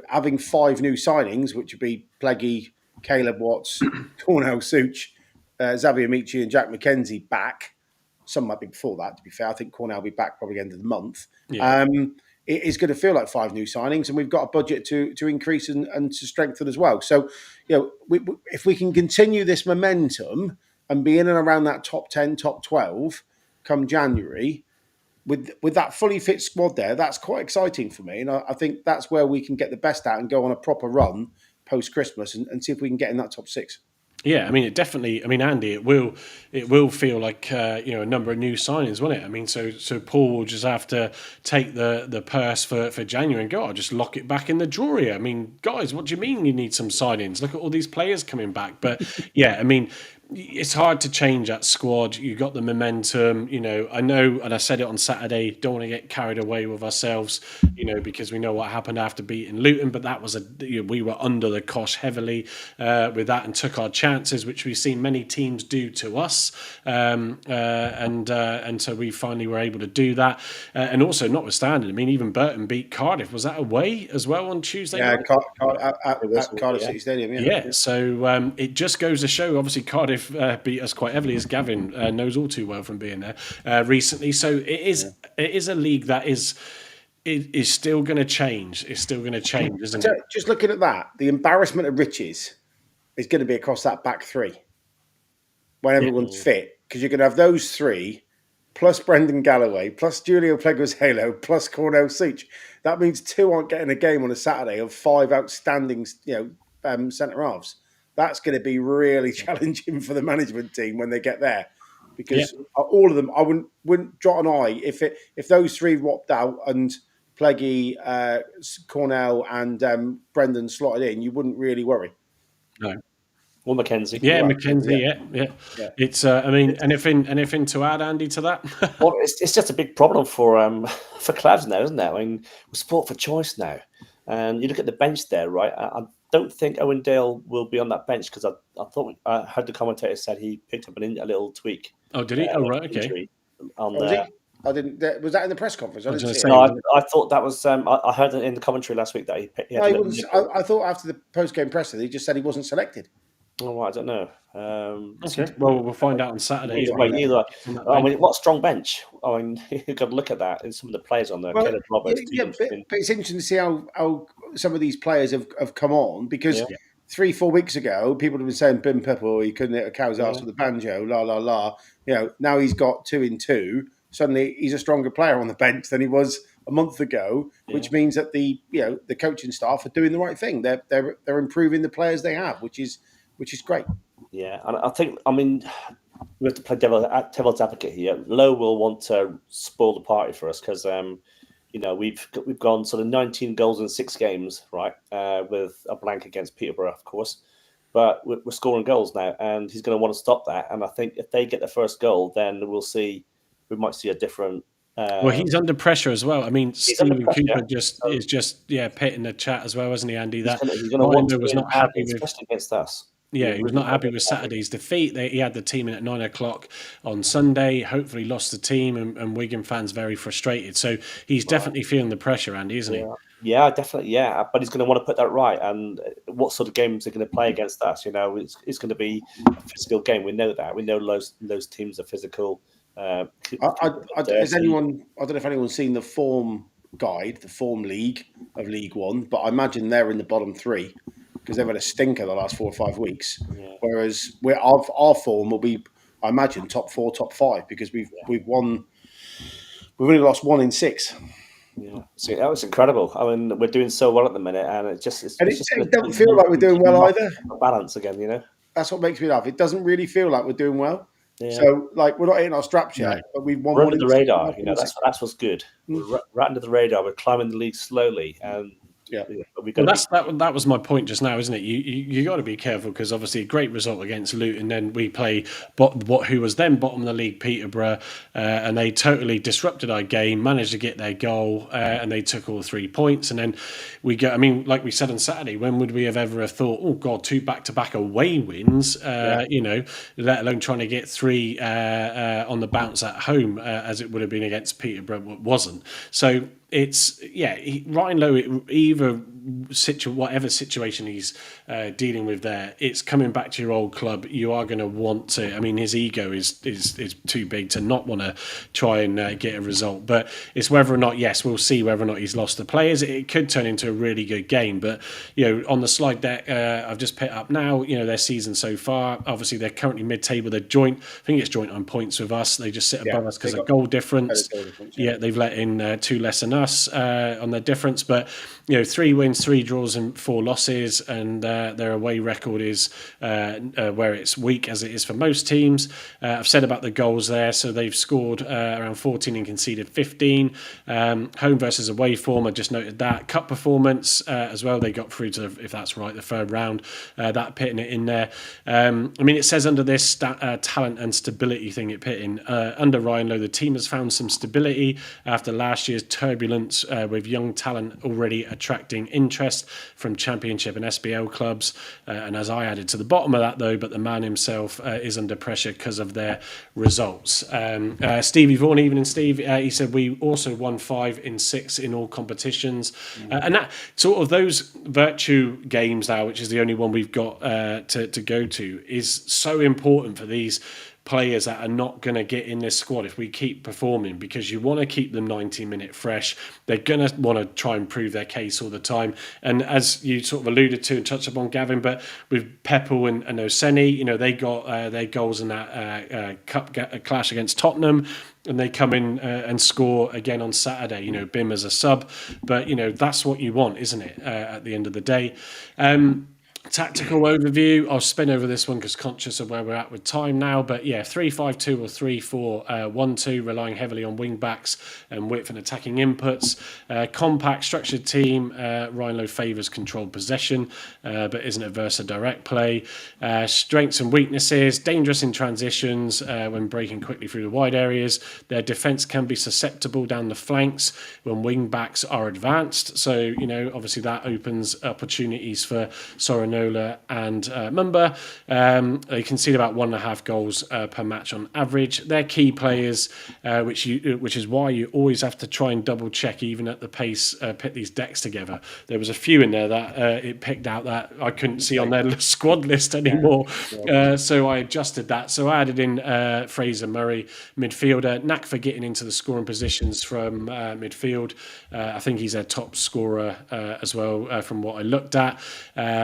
having 5 new signings, which would be Pleggy, Caleb Watts, Cornell Such, Xavier Michi and Jack McKenzie back. Some might be before that, to be fair. I think Cornell will be back probably end of the month. It is going to feel like 5 new signings, and we've got a budget to increase and to strengthen as well. So, if we can continue this momentum and be in and around that top 10, top 12 come January, with that fully fit squad there, that's quite exciting for me. And I think that's where we can get the best out and go on a proper run post-Christmas and see if we can get in that top 6. Yeah, I mean, it definitely. I mean, Andy, it will feel like a number of new signings, won't it? I mean, so Paul will just have to take the purse for January and go, I'll just lock it back in the drawer here. I mean, guys, what do you mean you need some signings? Look at all these players coming back. But yeah, I mean, it's hard to change that squad. You got the momentum, I know, and I said it on Saturday, don't want to get carried away with ourselves, because we know what happened after beating Luton, but that was we were under the cosh heavily with that and took our chances, which we've seen many teams do to us. And so we finally were able to do that. And also, notwithstanding, I mean, even Burton beat Cardiff. Was that away as well on Tuesday night? At Cardiff City Stadium, Yeah, so it just goes to show, obviously, Cardiff beat us quite heavily, as Gavin knows all too well from being there recently. So it is a league that is still going to change. It's still going to change, isn't it? Just looking at that, the embarrassment of riches is going to be across that back 3 when everyone's fit, because you're going to have those 3 plus Brendan Galloway plus Julio Pleguezuelo plus Cornell Such. That means 2 aren't getting a game on a Saturday of 5 outstanding centre halves. That's going to be really challenging for the management team when they get there. because all of them, I wouldn't jot an eye if those three dropped out and Pleggy, Cornell, and Brendan slotted in. You wouldn't really worry. No. Or Mackenzie. Yeah, Right. Mackenzie. Yeah. It's. I mean, anything to add, Andy, to that? Well, it's just a big problem for clubs now, isn't it? I mean, we're sport for choice now, and you look at the bench there, right? I don't think Owen Dale will be on that bench because I thought I heard the commentator said he picked up a little tweak. Oh, did he? Right. Okay. Was he? I didn't. Was that in the press conference? I didn't see it. No, I thought that was. I heard it in the commentary last week that he had. I thought after the post-game presser, he just said he wasn't selected. Oh, well, I don't know. Okay. Well, we'll find out on Saturday. Either. I mean, what a strong bench. I mean, you've got to look at that. And some of the players on there. Well, Kenneth Roberts. but it's interesting to see how some of these players have come on because 3-4 weeks ago, people have been saying Bim Pipple, he couldn't hit a cow's ass with a banjo, la la la. You know, now he's got 2 in 2. Suddenly, he's a stronger player on the bench than he was a month ago, which means that the coaching staff are doing the right thing. They're improving the players they have, which is great. Yeah, and I think, I mean, we have to play devil's advocate here. Lowe will want to spoil the party for us because, we've gone sort of 19 goals in 6 games, right, with a blank against Peterborough, of course. But we're scoring goals now, and he's going to want to stop that. And I think if they get the first goal, then we might see a different. Well, he's under pressure as well. I mean, Stephen Cooper is just pitting the chat as well, isn't he, Andy? That he's going to want to was not happy with against us. Yeah, he was not happy with Saturday's defeat. He had the team in at 9:00 on Sunday. Hopefully, lost the team, and Wigan fans very frustrated. So he's definitely feeling the pressure, Andy, isn't he? Yeah, definitely. Yeah, but he's going to want to put that right. And what sort of games are going to play against us? You know, it's going to be a physical game. We know that. We know those teams are physical. Has anyone? I don't know if anyone's seen the form guide, the form league of League One, but I imagine they're in the bottom 3 because they've had a stinker the last 4 or 5 weeks. Yeah. Whereas our form will be, I imagine, top 4, top 5 because we've won. We've only lost 1 in 6. Yeah, so that was incredible. I mean, we're doing so well at the minute, and it doesn't feel like we're doing well either. Balance again, you know. That's what makes me laugh. It doesn't really feel like we're doing well. Yeah. So, like, we're not hitting our straps yet, but we've won. We're under the radar. You know, that's what's good. We're right under the radar. We're climbing the league slowly, and that was my point just now, isn't it? You got to be careful because obviously a great result against Luton, then we play who was then bottom of the league, Peterborough, and they totally disrupted our game, managed to get their goal, and they took all 3 points. And then we go. I mean, like we said on Saturday, when would we have ever thought, oh God, 2 back-to-back away wins? You know, let alone trying to get 3 on the bounce at home, as it would have been against Peterborough, wasn't. So. It's Ryan Lowe. Whatever situation he's dealing with there, it's coming back to your old club. You are going to want to. I mean, his ego is too big to not want to try and get a result. But it's whether or not. Yes, we'll see whether or not he's lost the players. It could turn into a really good game. But on the slide deck, I've just put up now. Their season so far. Obviously, they're currently mid-table. They're joint. I think it's joint on points with us. They just sit above us because of goal difference. They've let in 2 less than us on their difference, but 3 wins, 3 draws, and 4 losses, and their away record is where it's weak as it is for most teams. I've said about the goals there, so they've scored around 14 and conceded 15. Home versus away form, I just noted that. Cup performance as well, they got through to, if that's right, the 3rd round, that pitting it in there. I mean, it says under this talent and stability thing it pit in, under Ryan Lowe, the team has found some stability after last year's turbulence with young talent already attracting interest from Championship and SBL clubs. And as I added to the bottom of that, though, but the man himself is under pressure because of their results. Stevie Vaughan, evening Steve, he said we also won 5 in 6 in all competitions. And that sort of those virtue games now, which is the only one we've got to go to, is so important for these players that are not going to get in this squad if we keep performing, because you want to keep them 90-minute fresh. They're going to want to try and prove their case all the time. And as you sort of alluded to and touched upon, Gavin, but with Peppel and Oseni, they got their goals in that cup clash against Tottenham, and they come in and score again on Saturday. Bim as a sub, but that's what you want, isn't it? At the end of the day. Tactical overview. I'll spin over this one because conscious of where we're at with time now. But yeah, 3-5-2 or 3-4-1-2, relying heavily on wing backs and width and attacking inputs. Compact, structured team. Ryan Lowe favours controlled possession, but isn't averse to direct play. Strengths and weaknesses. Dangerous in transitions when breaking quickly through the wide areas. Their defence can be susceptible down the flanks when wing backs are advanced. So, obviously that opens opportunities for Soranola and Mumba. They concede about 1.5 goals per match on average. They're key players, which is why you always have to try and double check, even at the pace, put these decks together. There was a few in there that it picked out that I couldn't see on their squad list anymore. So I adjusted that. So I added in Fraser Murray, midfielder, knack for getting into the scoring positions from midfield. I think he's their top scorer as well from what I looked at.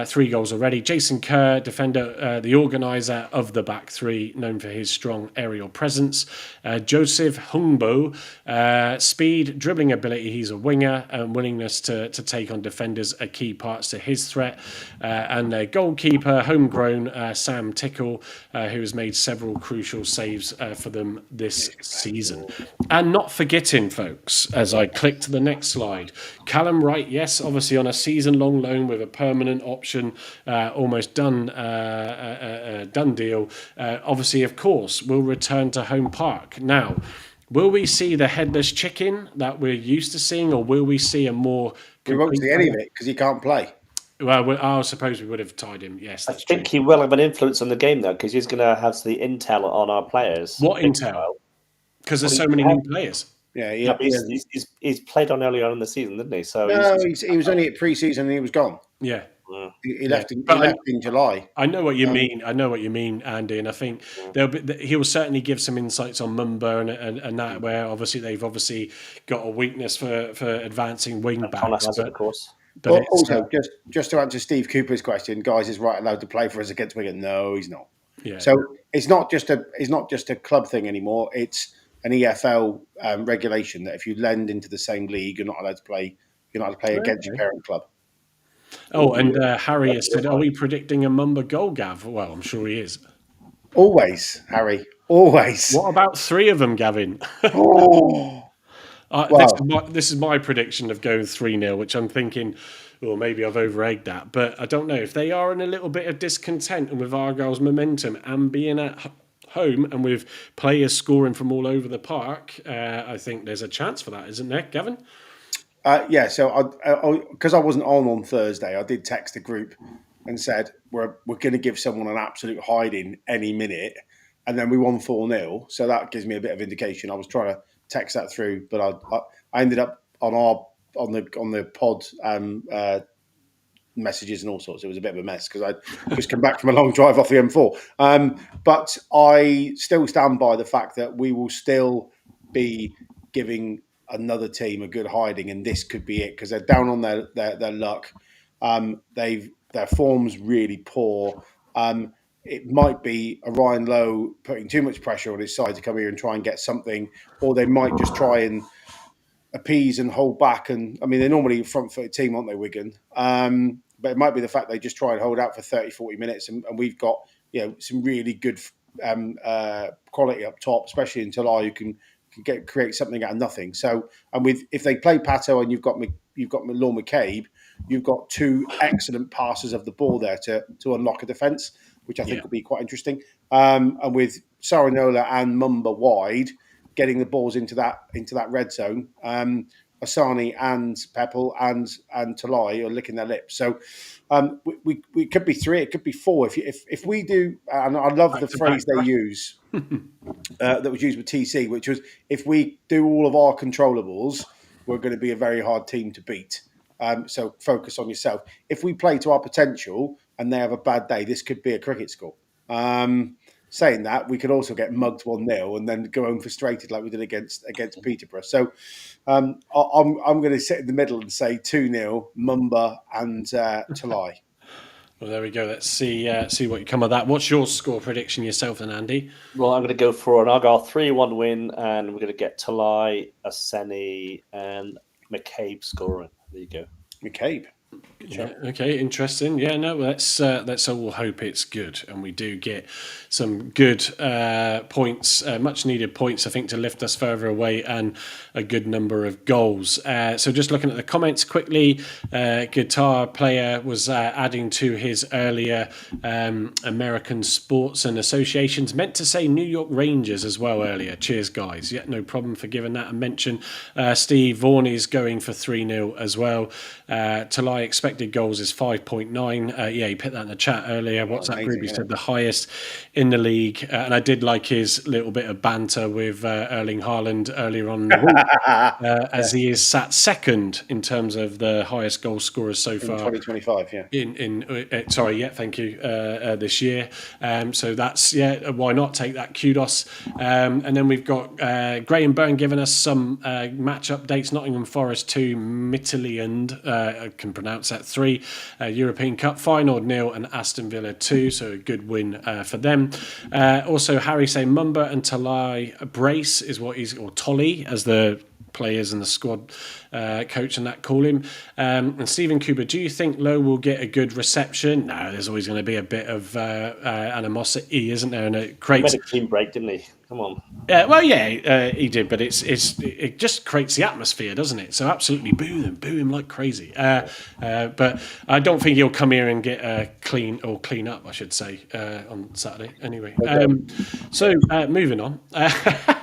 3 goals already. Jason Kerr, defender, the organiser of the back three, known for his strong aerial presence. Joseph Humbo, speed, dribbling ability, he's a winger, and willingness to take on defenders are key parts to his threat. And their goalkeeper, homegrown Sam Tickle, who has made several crucial saves for them this season. And not forgetting, folks, as I click to the next slide, Callum Wright, yes, obviously on a season-long loan with a permanent option, almost done deal. Obviously, of course, will return to Homepark. Now, will we see the headless chicken that we're used to seeing, or will we see a more? We won't see any of it because he can't play. Well, I suppose we would have tied him. Yes, that's I think true. he will have an influence on the game though, because he's going to have the intel on our players. What intel? Because there's so many new players. Yeah, he's played on earlier on in the season, didn't he? So he was only at pre-season and he was gone. Yeah. He left in July. I know what you mean. I know what you mean, Andy, and I think he will certainly give some insights on Mumba and that, where they've got a weakness for advancing wing backs. Of course. But also, just to answer Steve Cooper's question, guys, is Wright allowed to play for us against Wigan? No, he's not. Yeah. So it's not just a club thing anymore. It's an EFL regulation that if you lend into the same league, you're not allowed to play. You're not allowed to play against your parent club. Oh, and Harry has said, "Are we predicting a Mumba goal, Gav?" Well, I'm sure he is. Always, Harry. Always. What about 3 of them, Gavin? This is my prediction of going 3-0, which I'm thinking, well, maybe I've over-egged that, but I don't know. If they are in a little bit of discontent and with Argyle's momentum and being at home and with players scoring from all over the park, I think there's a chance for that, isn't there, Gavin? Yeah, so because I wasn't on Thursday, I did text the group and said we're going to give someone an absolute hiding any minute, and then we won 4-0. So that gives me a bit of indication. I was trying to text that through, but I ended up on the pod messages and all sorts. It was a bit of a mess because I just come back from a long drive off the M4. But I still stand by the fact that we will still be giving another team a good hiding, and this could be it because they're down on their luck. Their form's really poor. It might be a Ryan Lowe putting too much pressure on his side to come here and try and get something, or they might just try and appease and hold back. And I mean, they're normally a front-footed team, aren't they, Wigan? But it might be the fact they just try and hold out for 30, 40 minutes, and we've got some really good quality up top, especially in Talai, who can create something out of nothing. So, and if they play Pato and you've got Law McCabe, you've got 2 excellent passes of the ball there to unlock a defence, which I think will be quite interesting. And with Saranola and Mumba wide, getting the balls into that red zone, Asani and Peppel and Talai are licking their lips. So we could be 3, it could be 4. If we do, and I love the phrase they use that was used with TC, which was, if we do all of our controllables, we're going to be a very hard team to beat. So focus on yourself. If we play to our potential and they have a bad day, this could be a cricket score. Saying that, we could also get mugged 1-0 and then go home frustrated like we did against Peterborough. So I'm going to sit in the middle and say 2-0, Mumba and Talai. Well, there we go. Let's see what you come of that. What's your score prediction yourself then, Andy? Well, I'm going to go for an Argyle 3-1 win, and we're going to get Talai, Aseni, and McCabe scoring. There you go. McCabe. Yeah, okay, interesting. Yeah, no, let's all hope it's good, and we do get some good points, much needed points, I think, to lift us further away, and a good number of goals. So just looking at the comments quickly, Guitar Player was adding to his earlier American sports and associations, meant to say New York Rangers as well earlier. Cheers, guys. Yeah, no problem for giving that a mention. Steve Vaughan is going for 3-0 as well. Talai expected goals is 5.9. Yeah, he put that in the chat earlier. WhatsApp group, he said the highest in the league. And I did like his little bit of banter with Erling Haaland earlier on in the week, as he is sat second in terms of the highest goal scorers so far. 2025, yeah. Thank you. This year. So that's, why not take that kudos. And then we've got Graham Byrne giving us some match updates. Nottingham Forest 2, Midtjylland, I can pronounce that, 3, European Cup final, 0, and Aston Villa 2, so a good win for them. Also, Harry saying Mumba and Talai brace is what he's, or Tolly as the players and the squad coach and that call him. And Stephen Cooper, do you think Lowe will get a good reception? No, there's always going to be a bit of animosity, isn't there? And it creates... He made a clean break, didn't he? Come on. He did, but it just creates the atmosphere, doesn't it? So absolutely boo him like crazy. But I don't think he'll come here and get clean up, I should say, on Saturday. Anyway, so moving on.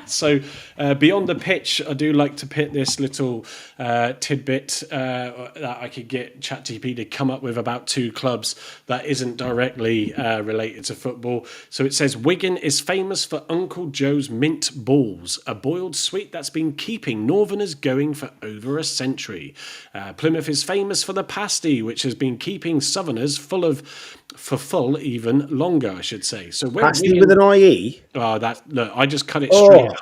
So beyond the pitch, I do like to pit this little tidbit that I could get ChatGPT to come up with about 2 clubs that isn't directly related to football. So it says Wigan is famous for Uncle Joe's mint balls, a boiled sweet that's been keeping Northerners going for over a century. Plymouth is famous for the pasty, which has been keeping Southerners full even longer, I should say. So when pasty with an IE? Oh, look, I just cut it straight out.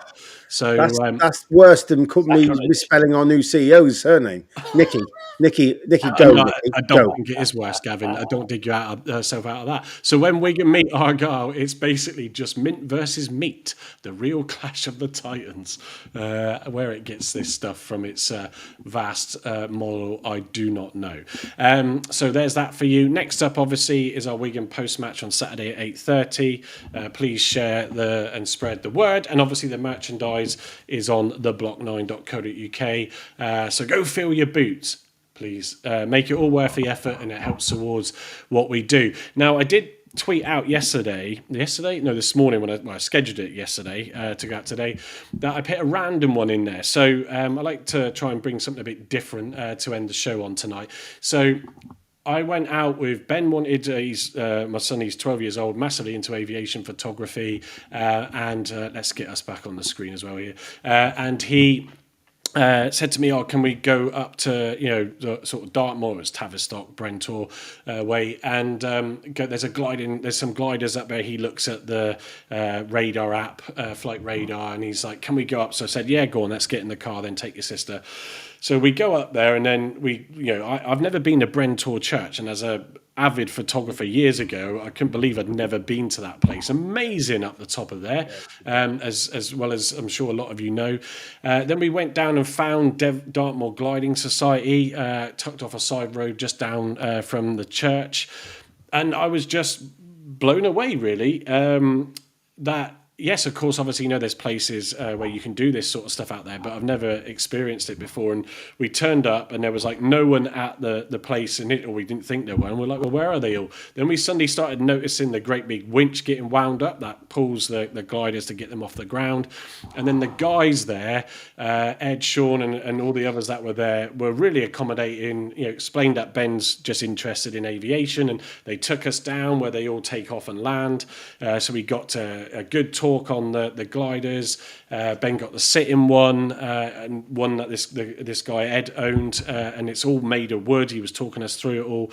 So that's worse than me misspelling our new CEO's surname, Nicky. Nicky, go. I don't think it is worse, Gavin. I don't dig yourself out of that. So when Wigan meet Argyle, it's basically just mint versus meat, the real clash of the titans. Where it gets this stuff from its vast model, I do not know. So there's that for you. Next up, obviously, is our Wigan post-match on Saturday at 8:30. Please share and spread the word. And obviously the merchandise is on theblock9.co.uk. So go fill your boots. Please make it all worth the effort, and it helps towards what we do. Now, I did tweet out this morning when I scheduled it yesterday to go out today, that I put a random one in there. So I like to try and bring something a bit different to end the show on tonight. So I went out with Ben. Wanted my son, he's 12 years old, massively into aviation photography, and let's get us back on the screen as well here. And he said to me, can we go up to, the sort of Dartmoor, it's Tavistock, Brentor way, and there's some gliders up there. He looks at the radar app, Flight Radar, and he's like, can we go up? So I said, yeah, go on, let's get in the car, then take your sister. So we go up there, and then I've never been to Brentor Church, and as a avid photographer years ago, I couldn't believe I'd never been to that place. Amazing up the top of there, as well as I'm sure a lot of you know. Then we went down and found Dartmoor Gliding Society, tucked off a side road just down from the church, and I was just blown away, really, that. Yes, of course, obviously, there's places where you can do this sort of stuff out there, but I've never experienced it before. And we turned up and there was like no one at the place in it, or we didn't think there were. And we're like, well, where are they all? Then we suddenly started noticing the great big winch getting wound up that pulls the gliders to get them off the ground. And then the guys there, Ed, Sean, and all the others that were there were really accommodating, explained that Ben's just interested in aviation, and they took us down where they all take off and land. So we got a good talk on the gliders. Ben got the sit-in one, and one that this guy Ed owned, and it's all made of wood. He was talking us through it all.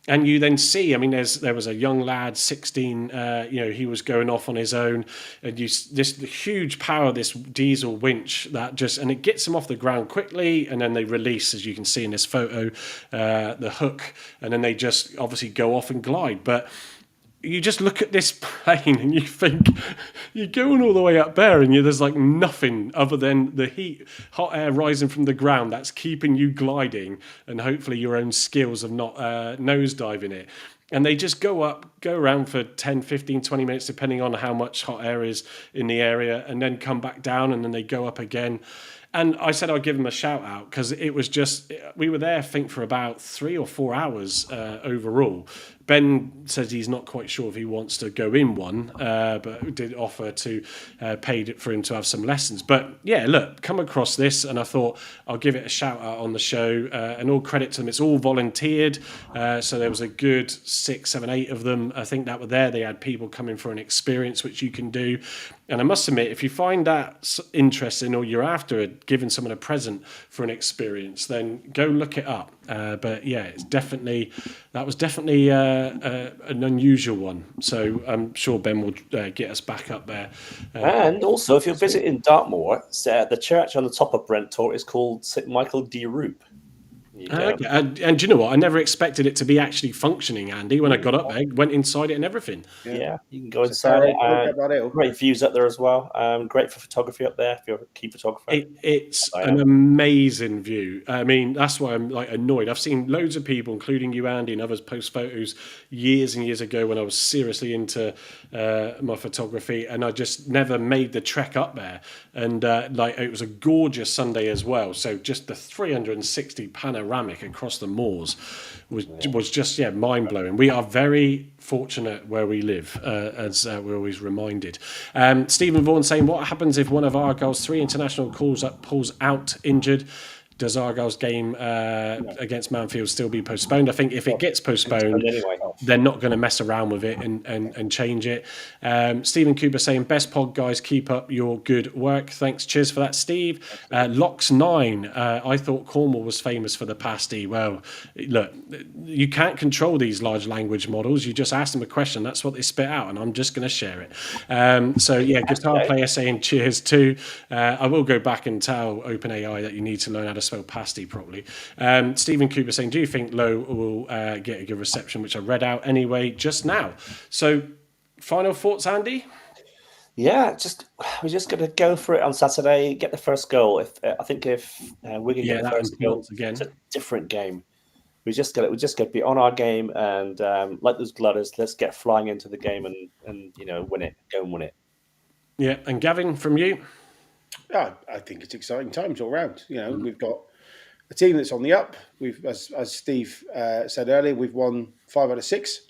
And you then see, there was a young lad, 16, he was going off on his own, and the huge power of this diesel winch and it gets them off the ground quickly, and then they release, as you can see in this photo, the hook, and then they just obviously go off and glide. But you just look at this plane and you think you're going all the way up there and there's like nothing other than the hot air rising from the ground that's keeping you gliding, and hopefully your own skills of not nosediving it. And they just go around for 10, 15, 20 minutes, depending on how much hot air is in the area, and then come back down, and then they go up again. And I said I'd give them a shout out because it was just, we were there, I think, for about 3 or 4 hours overall. Ben says he's not quite sure if he wants to go in one, but did offer to pay for him to have some lessons. But yeah, look, come across this, and I thought I'll give it a shout out on the show, and all credit to them. It's all volunteered, so there was a good 6, 7, 8 of them, I think, that were there. They had people coming for an experience, which you can do. And I must admit, if you find that interesting, or you're after giving someone a present for an experience, then go look it up. But yeah, that was definitely an unusual one. So I'm sure Ben will get us back up there. And also, if you're visiting Dartmoor, the church on the top of Brent Tor is called St Michael de Roop. Okay. And do you know what? I never expected it to be actually functioning, Andy. When I got up there, went inside it and everything. Yeah, you can go inside it. Great views up there as well. Great for photography up there if you're a key photographer. It's an amazing view. I mean, that's why I'm like annoyed. I've seen loads of people, including you, Andy, and others, post photos years and years ago when I was seriously into my photography, and I just never made the trek up there. And it was a gorgeous Sunday as well. So just the 360 panoramic across the moors was just mind blowing. We are very fortunate where we live, as we're always reminded. Stephen Vaughan saying, what happens if one of Argyle's 3 international calls up pulls out injured? Does Argyle's game against Manfield still be postponed? I think if it gets postponed, they're not going to mess around with it and change it. Stephen Cooper saying, best pod, guys, keep up your good work. Thanks. Cheers for that, Steve. Locks9, I thought Cornwall was famous for the pasty. Well, look, you can't control these large language models. You just ask them a question. That's what they spit out, and I'm just going to share it. Guitar player saying cheers too. I will go back and tell OpenAI that you need to learn how to spell pasty properly. Stephen Cooper saying, do you think Lowe will get a good reception, which I read out anyway just now. So final thoughts, Andy? Yeah, we're just going to go for it on Saturday, get the first goal. If Wigan get the first goal, again, it's a different game. We just got to be on our game, and like those Glutters, let's get flying into the game and win it, go and win it. Yeah, and Gavin, from you? I think it's exciting times all round. We've got a team that's on the up. We've, as Steve said earlier, we've won 5 out of 6.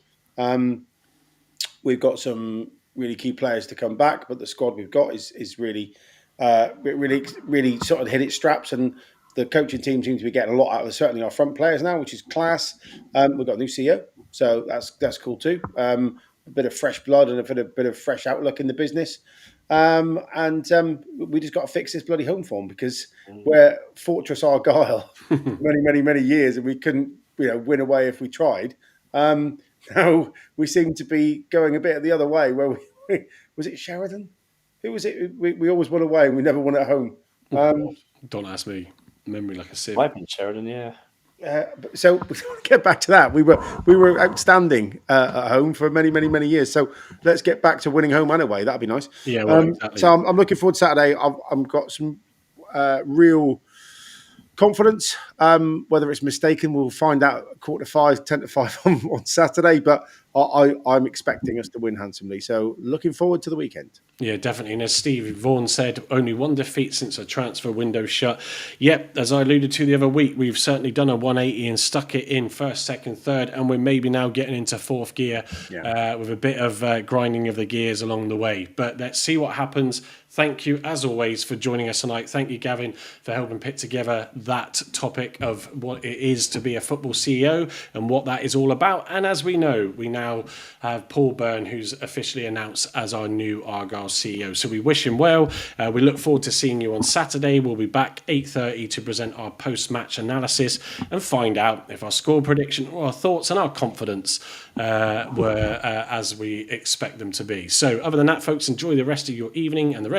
We've got some really key players to come back, but the squad we've got is really sort of hit its straps, and the coaching team seems to be getting a lot out of certainly our front players now, which is class. We've got a new CEO, so that's cool too. A bit of fresh blood and a bit of fresh outlook in the business. We just got to fix this bloody home form, because we're Fortress Argyle many years, and we couldn't win away if we tried. Now we seem to be going a bit the other way, where was it Sheridan? Who was it? We always won away and we never won at home. Don't ask me. Memory like a sieve. Might be Sheridan, yeah. So get back to that. We were outstanding at home for many years. So let's get back to winning home and away. That'd be nice. Yeah. Well, exactly. So I'm looking forward to Saturday. I've got some real confidence. Whether it's mistaken, we'll find out at 4:45, 10:05 on Saturday. But I'm expecting us to win handsomely. So looking forward to the weekend. Yeah, definitely. And as Steve Vaughan said, only one defeat since a transfer window shut. Yep, as I alluded to the other week, we've certainly done a 180 and stuck it in first, second, third, and we're maybe now getting into fourth gear with a bit of grinding of the gears along the way. But let's see what happens. Thank you, as always, for joining us tonight. Thank you, Gavin, for helping put together that topic of what it is to be a football CEO and what that is all about. And as we know, we now have Paul Byrne, who's officially announced as our new Argyle CEO. So we wish him well. We look forward to seeing you on Saturday. We'll be back 8:30 to present our post-match analysis and find out if our score prediction or our thoughts and our confidence were as we expect them to be. So other than that, folks, enjoy the rest of your evening and the rest